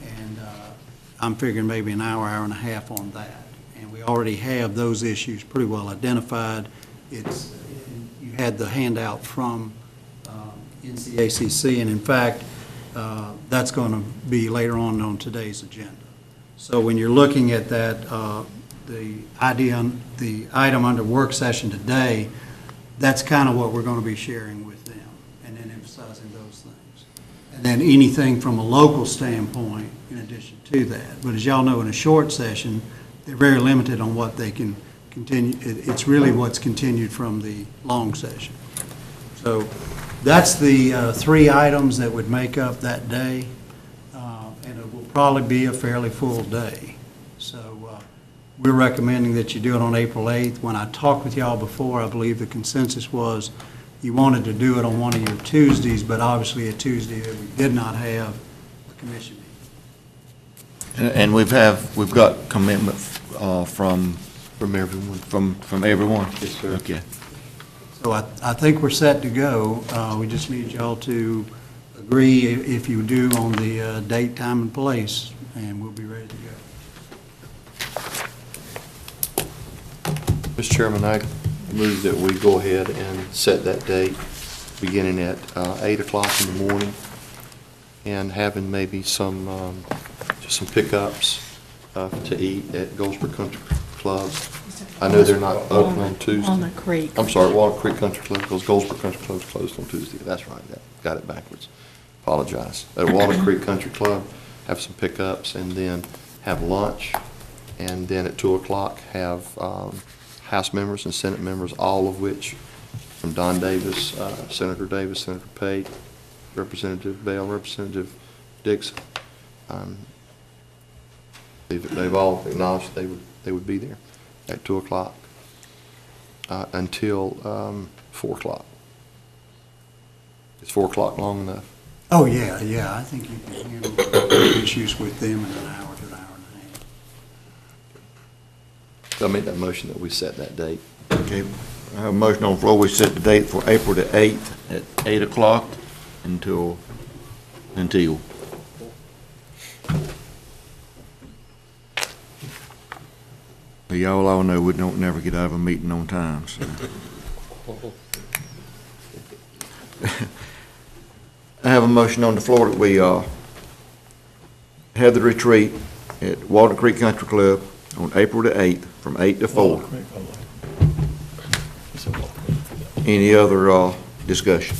And I'm figuring maybe an hour, hour and a half on that. And we already have those issues pretty well identified. it's, you had the handout from NCACC, and in fact, that's going to be later on today's agenda. So when you're looking at that, the item under work session today, that's kind of what we're going to be sharing with them, and then emphasizing those things. And then anything from a local standpoint in addition to that. But as y'all know, in a short session, they're very limited on what they can continue. It's really what's continued from the long session. So that's the 3 items that would make up that day, and it will probably be a fairly full day. So we're recommending that you do it on April 8th. When I talked with y'all before, I believe the consensus was you wanted to do it on one of your Tuesdays, but obviously a Tuesday that we did not have a commission meeting. And we've got commitment from everyone. From everyone? Yes, sir. Okay. So I think we're set to go. We just need y'all to agree if you do on the date, time, and place, and we'll be ready to go. Mr. Chairman, I move that we go ahead and set that date, beginning at 8 o'clock in the morning, and having maybe some, just some pickups to eat at Goldsboro Country Club. I know they're not open on Tuesday. Walnut Creek. I'm sorry, Walnut Creek Country Club, because Goldsboro Country Club's closed on Tuesday. That's right, got it backwards. Apologize. At Walnut Creek Country Club, have some pickups, and then have lunch, and then at 2 o'clock have House members and Senate members, all of which, from Don Davis, Senator Davis, Senator Pate, Representative Bell, Representative Dixon, they've all acknowledged they would be there at 2 o'clock until 4 o'clock. Is 4 o'clock long enough? Oh, yeah, I think you can handle issues with them in an hour to an hour and a half. So I make that motion that we set that date. Okay. I have a motion on the floor. We set the date for April the 8th at 8 o'clock until. Y'all all know we don't never get out of a meeting on time, so. I have a motion on the floor that we have the retreat at Walnut Creek Country Club on April the 8th from 8 to 4. Any other discussion?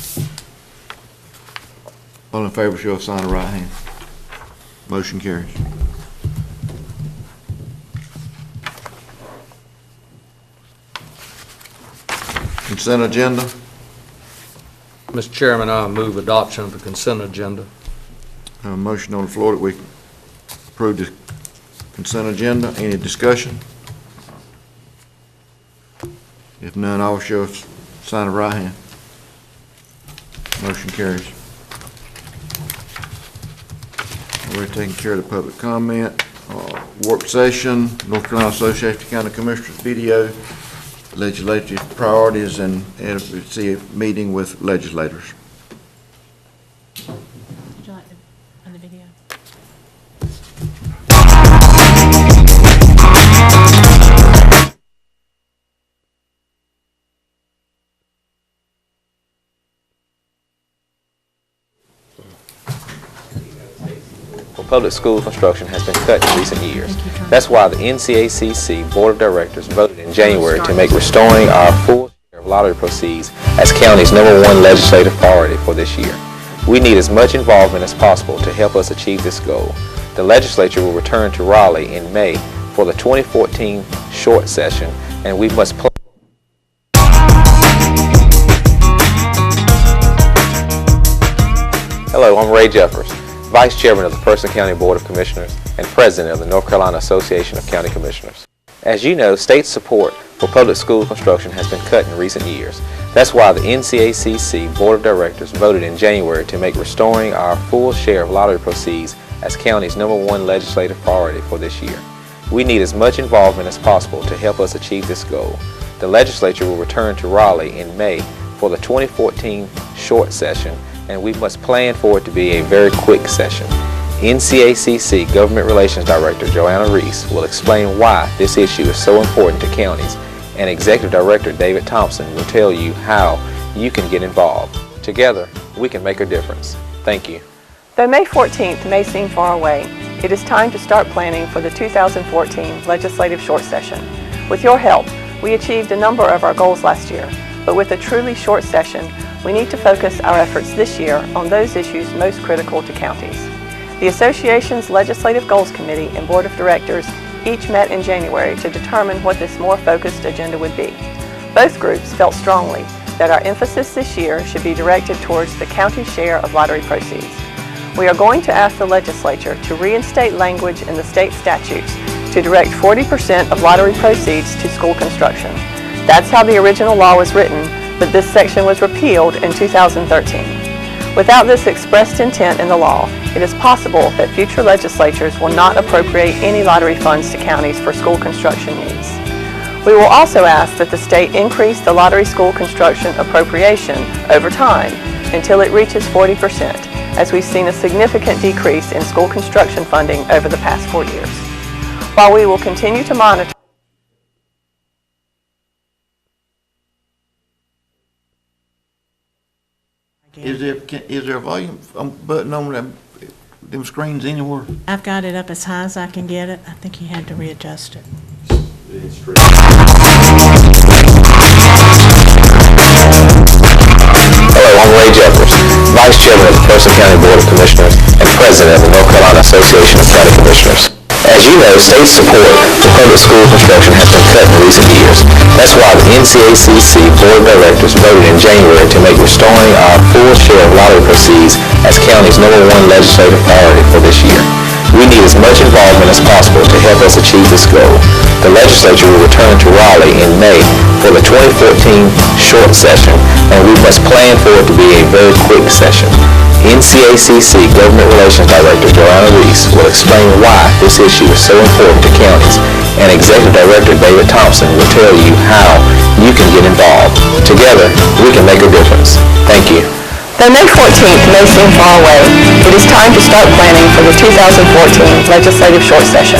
All in favor, show of sign of right hand. Motion carries. Consent agenda. Mr. Chairman, I move adoption of the consent agenda. A motion on the floor that we approve the consent agenda. Any discussion? If none, all show sign of right hand. Motion carries. We're taking care of the public comment. Work session, North Carolina Association of County Commissioners video, legislative priorities, and advocacy meeting with legislators. Would you like to run the video? Public school construction has been cut in recent years. That's why the NCACC Board of Directors voted in January to make restoring our full share of lottery proceeds as county's #1 legislative priority for this year. We need as much involvement as possible to help us achieve this goal. The legislature will return to Raleigh in May for the 2014 short session, and we must plan. Hello, I'm Ray Jeffers, Vice Chairman of the Person County Board of Commissioners and President of the North Carolina Association of County Commissioners. As you know, state support for public school construction has been cut in recent years. That's why the NCACC Board of Directors voted in January to make restoring our full share of lottery proceeds as county's #1 legislative priority for this year. We need as much involvement as possible to help us achieve this goal. The legislature will return to Raleigh in May for the 2014 short session, and we must plan for it to be a very quick session. NCACC Government Relations Director Joanna Reese will explain why this issue is so important to counties and Executive Director David Thompson will tell you how you can get involved. Together, we can make a difference. Thank you. Though May 14th may seem far away, it is time to start planning for the 2014 legislative short session. With your help, we achieved a number of our goals last year, but with a truly short session, we need to focus our efforts this year on those issues most critical to counties. The Association's Legislative Goals Committee and Board of Directors each met in January to determine what this more focused agenda would be. Both groups felt strongly that our emphasis this year should be directed towards the county share of lottery proceeds. We are going to ask the legislature to reinstate language in the state statutes to direct 40% of lottery proceeds to school construction. That's how the original law was written, but this section was repealed in 2013. Without this expressed intent in the law, it is possible that future legislatures will not appropriate any lottery funds to counties for school construction needs. We will also ask that the state increase the lottery school construction appropriation over time until it reaches 40%, as we've seen a significant decrease in school construction funding over the past 4 years. While we will continue to monitor Is there a volume button on them screens anywhere? I've got it up as high as I can get it. I think you had to readjust it. Hello, I'm Ray Jeffers, Vice Chairman of the Person County Board of Commissioners and President of the North Carolina Association of County Commissioners. As you know, state support for public school construction has been cut in recent years. That's why the NCACC Board of Directors voted in January to make restoring our full share of lottery proceeds as county's #1 legislative priority for this year. We need as much involvement as possible to help us achieve this goal. The legislature will return to Raleigh in May for the 2014 short session, and we must plan for it to be a very quick session. NCACC Government Relations Director Joanna Reese will explain why this issue is so important to counties, and Executive Director David Thompson will tell you how you can get involved. Together, we can make a difference. Thank you. Though May 14th may seem far away, it is time to start planning for the 2014 legislative short session.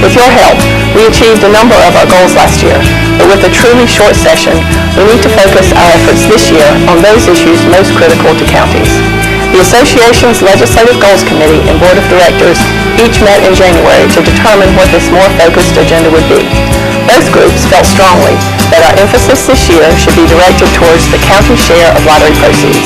With your help, we achieved a number of our goals last year, but with a truly short session, we need to focus our efforts this year on those issues most critical to counties. The Association's Legislative Goals Committee and Board of Directors each met in January to determine what this more focused agenda would be. Both groups felt strongly that our emphasis this year should be directed towards the county share of lottery proceeds.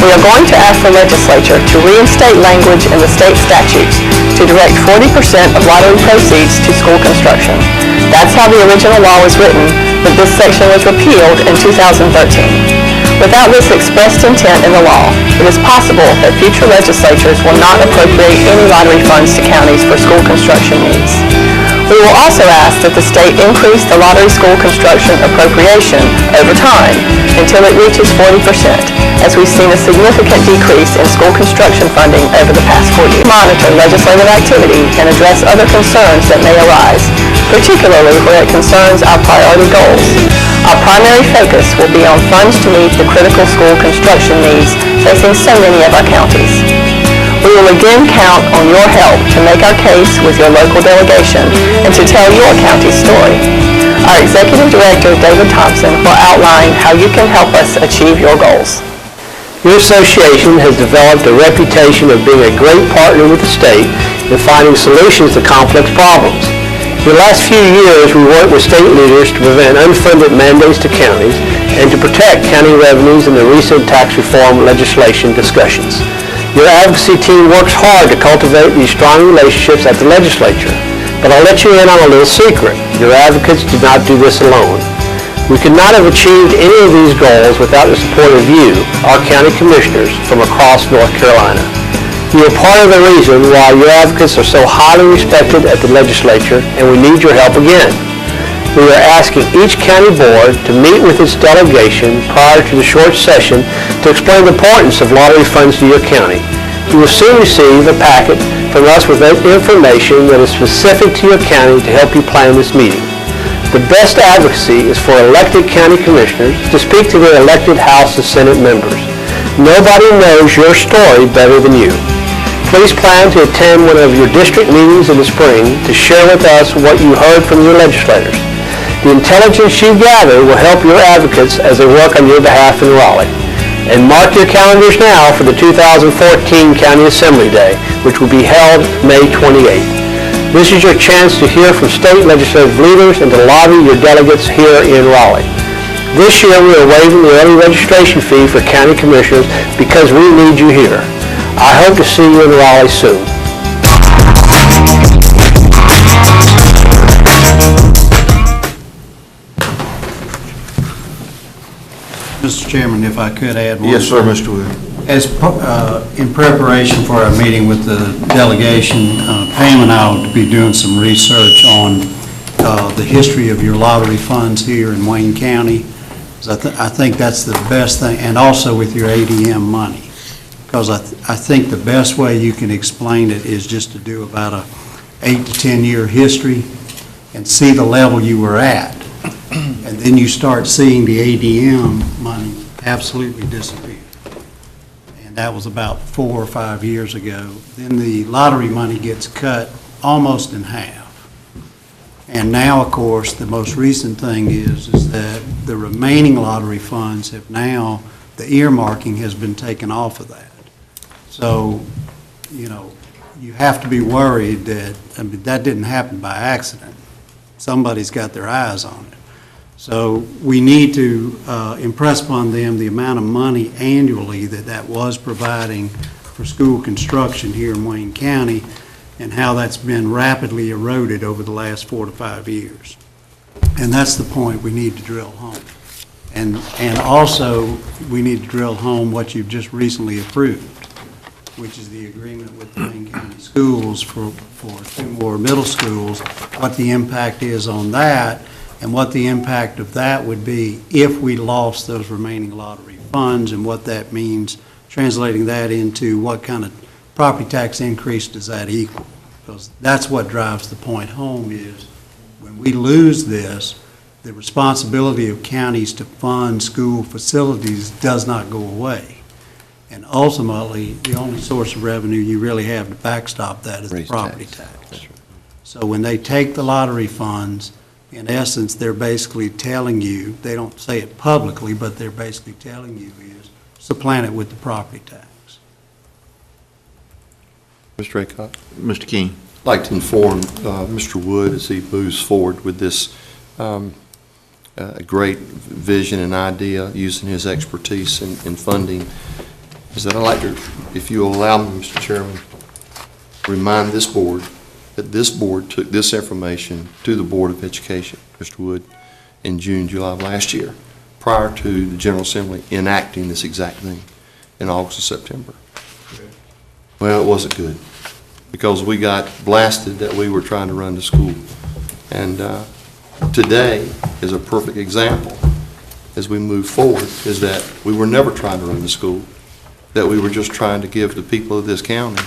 We are going to ask the legislature to reinstate language in the state statutes to direct 40% of lottery proceeds to school construction. That's how the original law was written, but this section was repealed in 2013. Without this expressed intent in the law, it is possible that future legislatures will not appropriate any lottery funds to counties for school construction needs. We will also ask that the state increase the lottery school construction appropriation over time until it reaches 40%, as we've seen a significant decrease in school construction funding over the past 4 years. Monitor legislative activity and address other concerns that may arise, particularly where it concerns our priority goals. Our primary focus will be on funds to meet the critical school construction needs facing so many of our counties. We will again count on your help to make our case with your local delegation and to tell your county's story. Our Executive Director, David Thompson, will outline how you can help us achieve your goals. Your association has developed a reputation of being a great partner with the state in finding solutions to complex problems. In the last few years, we worked with state leaders to prevent unfunded mandates to counties and to protect county revenues in the recent tax reform legislation discussions. Your advocacy team works hard to cultivate these strong relationships at the legislature, but I'll let you in on a little secret. Your advocates do not do this alone. We could not have achieved any of these goals without the support of you, our county commissioners from across North Carolina. You are part of the reason why your advocates are so highly respected at the legislature, and we need your help again. We are asking each county board to meet with its delegation prior to the short session to explain the importance of lottery funds to your county. You will soon receive a packet from us with information that is specific to your county to help you plan this meeting. The best advocacy is for elected county commissioners to speak to their elected House and Senate members. Nobody knows your story better than you. Please plan to attend one of your district meetings in the spring to share with us what you heard from your legislators. The intelligence you gather will help your advocates as they work on your behalf in Raleigh. And mark your calendars now for the 2014 County Assembly Day, which will be held May 28th. This is your chance to hear from state legislative leaders and to lobby your delegates here in Raleigh. This year, we are waiving the early registration fee for county commissioners because we need you here. I hope to see you in Raleigh soon. Mr. Chairman, if I could add one. Yes, sir, Mr. Wood. As, in preparation for our meeting with the delegation, Pam and I will be doing some research on the history of your lottery funds here in Wayne County. I think that's the best thing, and also with your ADM money. Because I think the best way you can explain it is just to do about a 8 to 10 year history and see the level you were at. And then you start seeing the ADM money absolutely disappear. And that was about 4 or 5 years ago. Then the lottery money gets cut almost in half. And now, of course, the most recent thing is that the remaining lottery funds have now, the earmarking has been taken off of that. So, you know, you have to be worried that, I mean, that didn't happen by accident. Somebody's got their eyes on it. So we need to impress upon them the amount of money annually that was providing for school construction here in Wayne County, and how that's been rapidly eroded over the last 4 to 5 years. And that's the point we need to drill home. And also, we need to drill home what you've just recently approved, which is the agreement with the Wayne County Schools for 2 more middle schools, what the impact is on that, and what the impact of that would be if we lost those remaining lottery funds, and what that means, translating that into what kind of property tax increase does that equal? Because that's what drives the point home is when we lose this, the responsibility of counties to fund school facilities does not go away. And ultimately, the only source of revenue you really have to backstop that is the property tax. So when they take the lottery funds, in essence, they're basically telling you, they don't say it publicly, but they're basically telling you is supplant it with the property tax. Mr. Aycock? Mr. King. I'd like to inform Mr. Wood as he moves forward with this great vision and idea using his expertise in funding, is that I'd like to, if you will allow me, Mr. Chairman, remind this board that this board took this information to the Board of Education, Mr. Wood, in June, July of last year, prior to the General Assembly enacting this exact thing in August or September. Well, it wasn't good, because we got blasted that we were trying to run the school. And today is a perfect example, as we move forward, is that we were never trying to run the school, that we were just trying to give the people of this county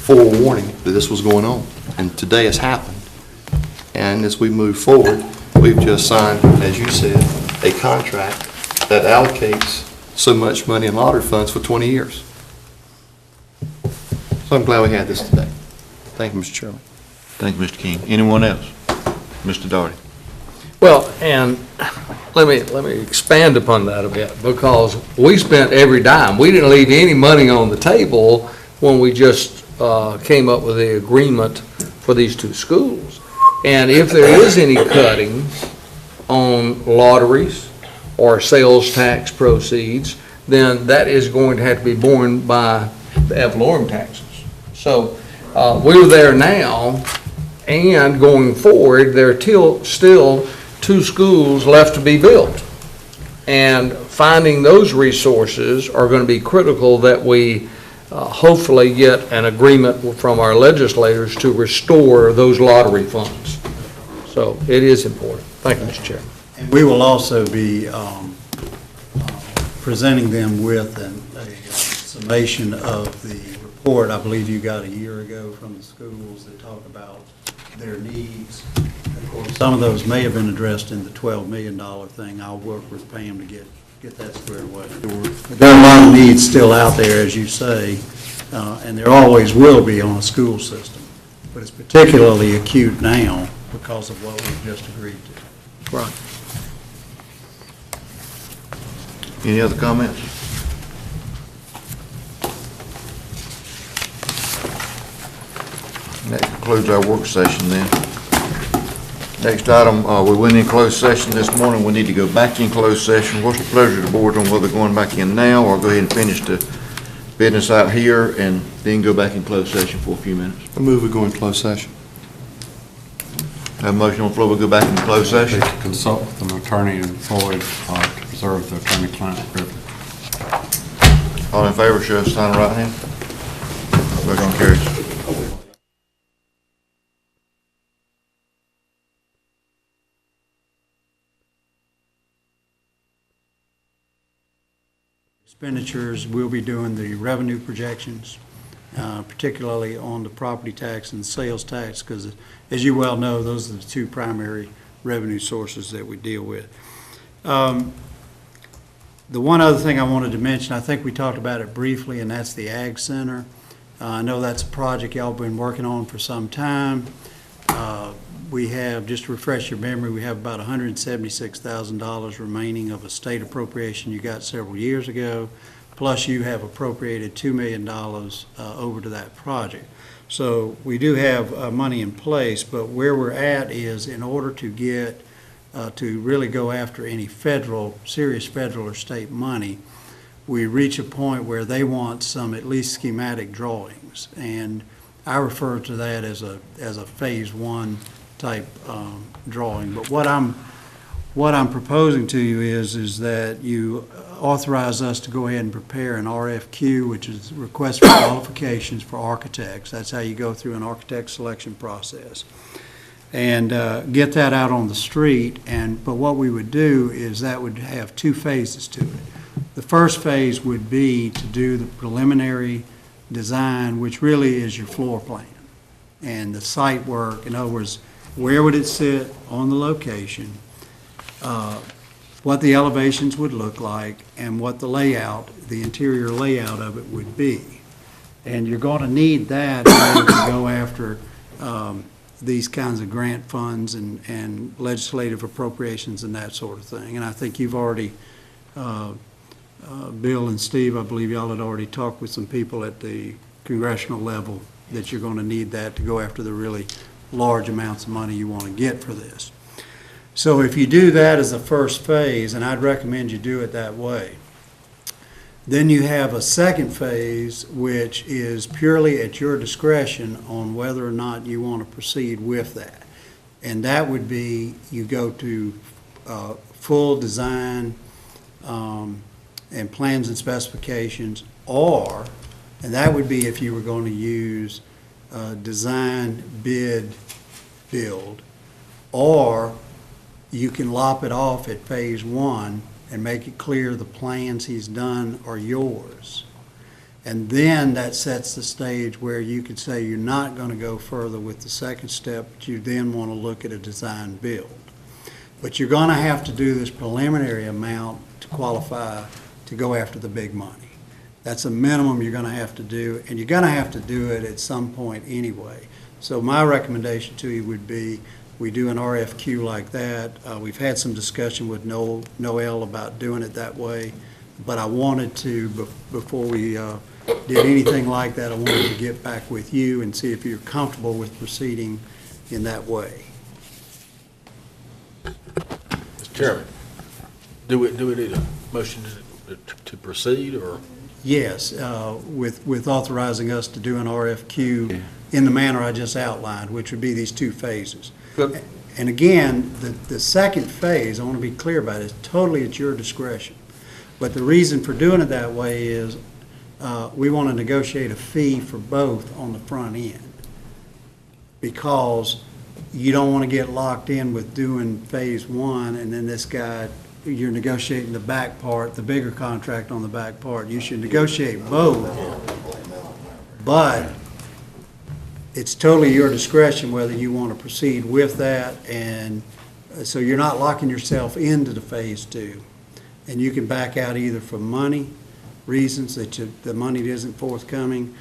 forewarning that this was going on. And today has happened. And as we move forward, we've just signed, as you said, a contract that allocates so much money in lottery funds for 20 years. So I'm glad we had this today. Thank you, Mr. Chairman. Thank you, Mr. King. Anyone else? Mr. Daugherty. Well, and let me expand upon that a bit, because we spent every dime. We didn't leave any money on the table when we just came up with the agreement for these 2 schools. And if there is any cutting on lotteries or sales tax proceeds, then that is going to have to be borne by the ad valorem taxes. So we're there now, and going forward, there are still 2 schools left to be built. And finding those resources are going to be critical, that we hopefully get an agreement from our legislators to restore those lottery funds. So it is important. Thank you, Mr. Chairman. And we will also be presenting them with a summation of the report I believe you got a year ago from the schools that talk about their needs. Of course, some of those may have been addressed in the $12 million thing. I'll work with Pam to get that squared away. But there are a lot of needs still out there, as you say, and there always will be on a school system. But it's particularly acute now because of what we've just agreed to. Right. Any other comments? That concludes our work session then. Next item, we went in closed session this morning. We need to go back in closed session. What's the pleasure of the board on whether going back in now or go ahead and finish the business out here and then go back in closed session for a few minutes? I move we go in closed session. Have a motion on the floor, we go back in closed session. To consult with an attorney employed to preserve the attorney-client privilege. All in favor, show of sign of right hand. Motion carries. Expenditures, we'll be doing the revenue projections, particularly on the property tax and sales tax, because as you well know, those are the two primary revenue sources that we deal with. The one other thing I wanted to mention, I think we talked about it briefly, and that's the Ag Center. I know that's a project y'all been working on for some time. We have, just to refresh your memory, we have about $176,000 remaining of a state appropriation you got several years ago, plus you have appropriated $2 million over to that project. So we do have money in place, but where we're at is in order to get, to really go after any federal, serious federal or state money, we reach a point where they want some at least schematic drawings. And I refer to that as a phase one type drawing. But what I'm proposing to you is that you authorize us to go ahead and prepare an RFQ, which is request for qualifications for architects. That's how you go through an architect selection process. And get that out on the street. But what we would do is that would have two phases to it. The first phase would be to do the preliminary design, which really is your floor plan and the site work. In other words, where would it sit on the location, what the elevations would look like, and what the layout, the interior layout of it would be. And you're going to need that in order to go after these kinds of grant funds and legislative appropriations and that sort of thing. And I think you've already, Bill and Steve, I believe y'all had already talked with some people at the congressional level that you're going to need that to go after the really large amounts of money you want to get for this. So if you do that as a first phase, and I'd recommend you do it that way, then you have a second phase, which is purely at your discretion on whether or not you want to proceed with that. And that would be you go to full design and plans and specifications, or, and that would be if you were going to use design, bid, build, or you can lop it off at phase one and make it clear the plans he's done are yours. And then that sets the stage where you could say you're not going to go further with the second step, but you then want to look at a design build. But you're going to have to do this preliminary amount to qualify to go after the big money. That's a minimum you're going to have to do, and you're going to have to do it at some point anyway. So my recommendation to you would be we do an RFQ like that. We've had some discussion with Noel about doing it that way, but I wanted to, before we did anything like that, I wanted to get back with you and see if you're comfortable with proceeding in that way. Mr. Chairman, do we need a motion to proceed, or? Yes, with authorizing us to do an RFQ in the manner I just outlined, which would be these two phases. Good. And again, the second phase, I want to be clear about it, is totally at your discretion. But the reason for doing it that way is we want to negotiate a fee for both on the front end, because you don't want to get locked in with doing phase one and then this guy, you're negotiating the back part, the bigger contract on the back part. You should negotiate both, but it's totally your discretion whether you want to proceed with that, and so you're not locking yourself into the phase two. And you can back out either for money reasons that the money isn't forthcoming,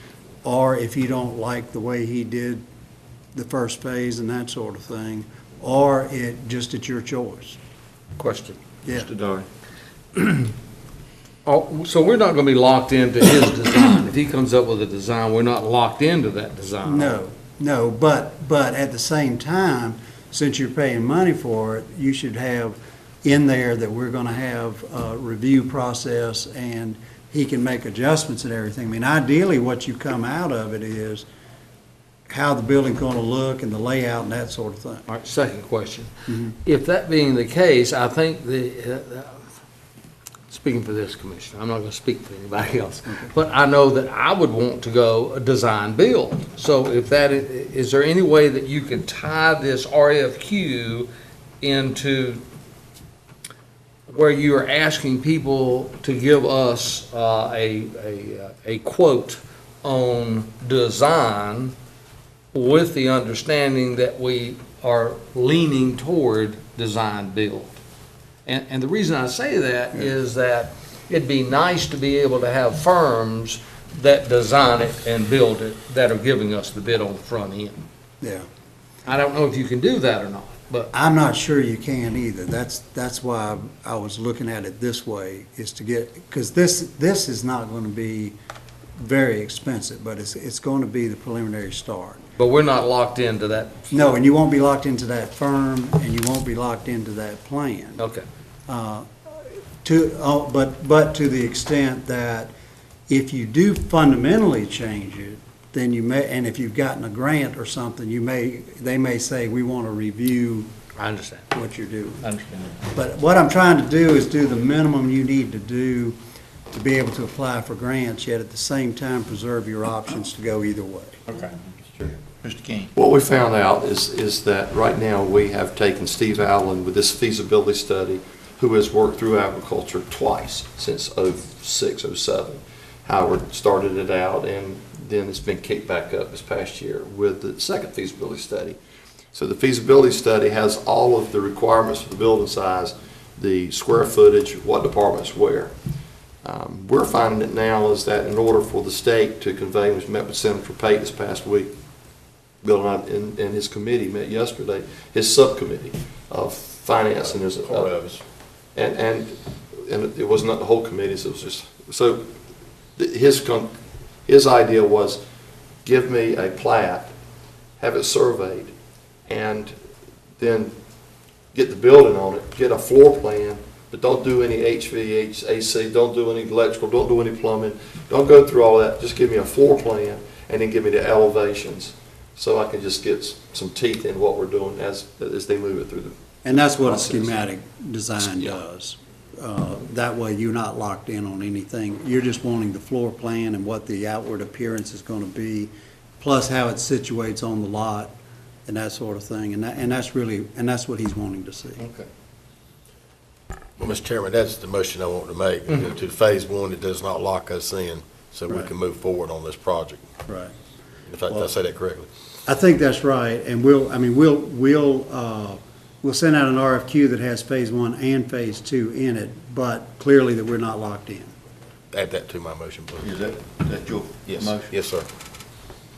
or if you don't like the way he did the first phase and that sort of thing, or just at your choice. Question. Yeah. Mr. Doherty. Oh, so we're not gonna be locked into his design. If he comes up with a design, we're not locked into that design. No, but at the same time, since you're paying money for it, you should have in there that we're gonna have a review process, and he can make adjustments and everything. I mean, ideally, what you come out of it is how the building's gonna look and the layout and that sort of thing. All right, second question. Mhm. If that being the case, I think speaking for this commissioner, I'm not gonna speak for anybody else, but I know that I would want to go a design build. So if that, is there any way that you can tie this RFQ into where you are asking people to give us a quote on design with the understanding that we are leaning toward design build? And the reason I say that is that it'd be nice to be able to have firms that design it and build it that are giving us the bid on the front end. Yeah. I don't know if you can do that or not, but. I'm not sure you can either. That's why I was looking at it this way, is to get, because this is not going to be very expensive, but it's going to be the preliminary start. But we're not locked into that. No, and you won't be locked into that firm, and you won't be locked into that plan. Okay. But to the extent that if you do fundamentally change it, then you may, and if you've gotten a grant or something, they may say, we want to review. I understand what you're doing. I understand. But what I'm trying to do is do the minimum you need to do to be able to apply for grants, yet at the same time preserve your options to go either way. Okay. Mr. King. What we found out is that right now we have taken Steve Allen with this feasibility study, who has worked through agriculture twice since 06, 07. Howard started it out, and then it's been kicked back up this past year with the second feasibility study. So the feasibility study has all of the requirements for the building size, the square footage, what departments where. We're finding it now is that in order for the state to convey, we met with Senator Pate this past week, Bill and his committee met yesterday, his subcommittee of finance, and there's a part of us. And it was not the whole committee, so it was just, so his idea was, give me a plat, have it surveyed, and then get the building on it, get a floor plan, but don't do any HVAC, don't do any electrical, don't do any plumbing, don't go through all that, just give me a floor plan, and then give me the elevations, so I can just get some teeth in what we're doing as they move it through the. And that's what a schematic design does. That way you're not locked in on anything. You're just wanting the floor plan and what the outward appearance is going to be, plus how it situates on the lot and that sort of thing. And that's what he's wanting to see. Okay. Well, Mr. Chairman, that's the motion I want to make. To phase one, it does not lock us in, so we can move forward on this project. Right. If I say that correctly. I think that's right, and we'll send out an RFQ that has phase one and phase two in it, but clearly that we're not locked in. Add that to my motion, please. Is that your motion? Yes, sir.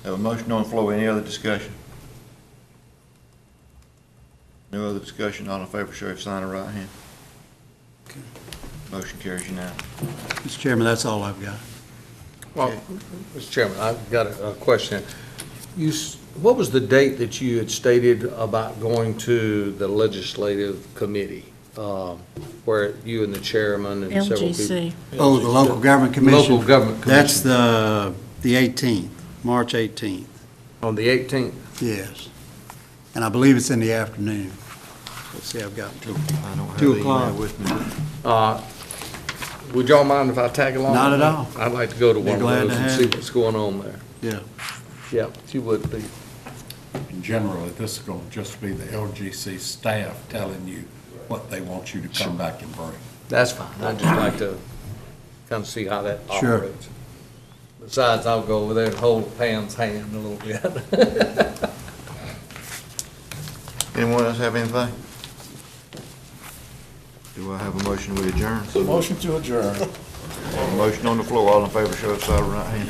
Have a motion on the floor. Any other discussion? No other discussion. All in favor, show of sign of right hand. Okay. Motion carries unanimously. Mr. Chairman, that's all I've got. Well, Mr. Chairman, I've got a question. What was the date that you had stated about going to the legislative committee, where you and the chairman and several people? LGC. Oh, the Local Government Commission? Local Government Commission. That's the 18th, March 18th. On the 18th? Yes. And I believe it's in the afternoon. Let's see, I've got until I don't have 2 the o'clock. email with me. Would y'all mind if I tag along? Not at all. I'd like to go to Be one of glad those to and have see you. what's going on there. Yeah. Yeah, if you would, please. Generally, this is going to just be the LGC staff telling you what they want you to come back and bring. That's fine. I'd just like to kind of see how that Sure. operates. Besides, I'll go over there and hold Pam's hand a little bit. Anyone else have anything? Do I have a motion to adjourn? Motion to adjourn. A motion on the floor. All in favor, show of sign of right hand.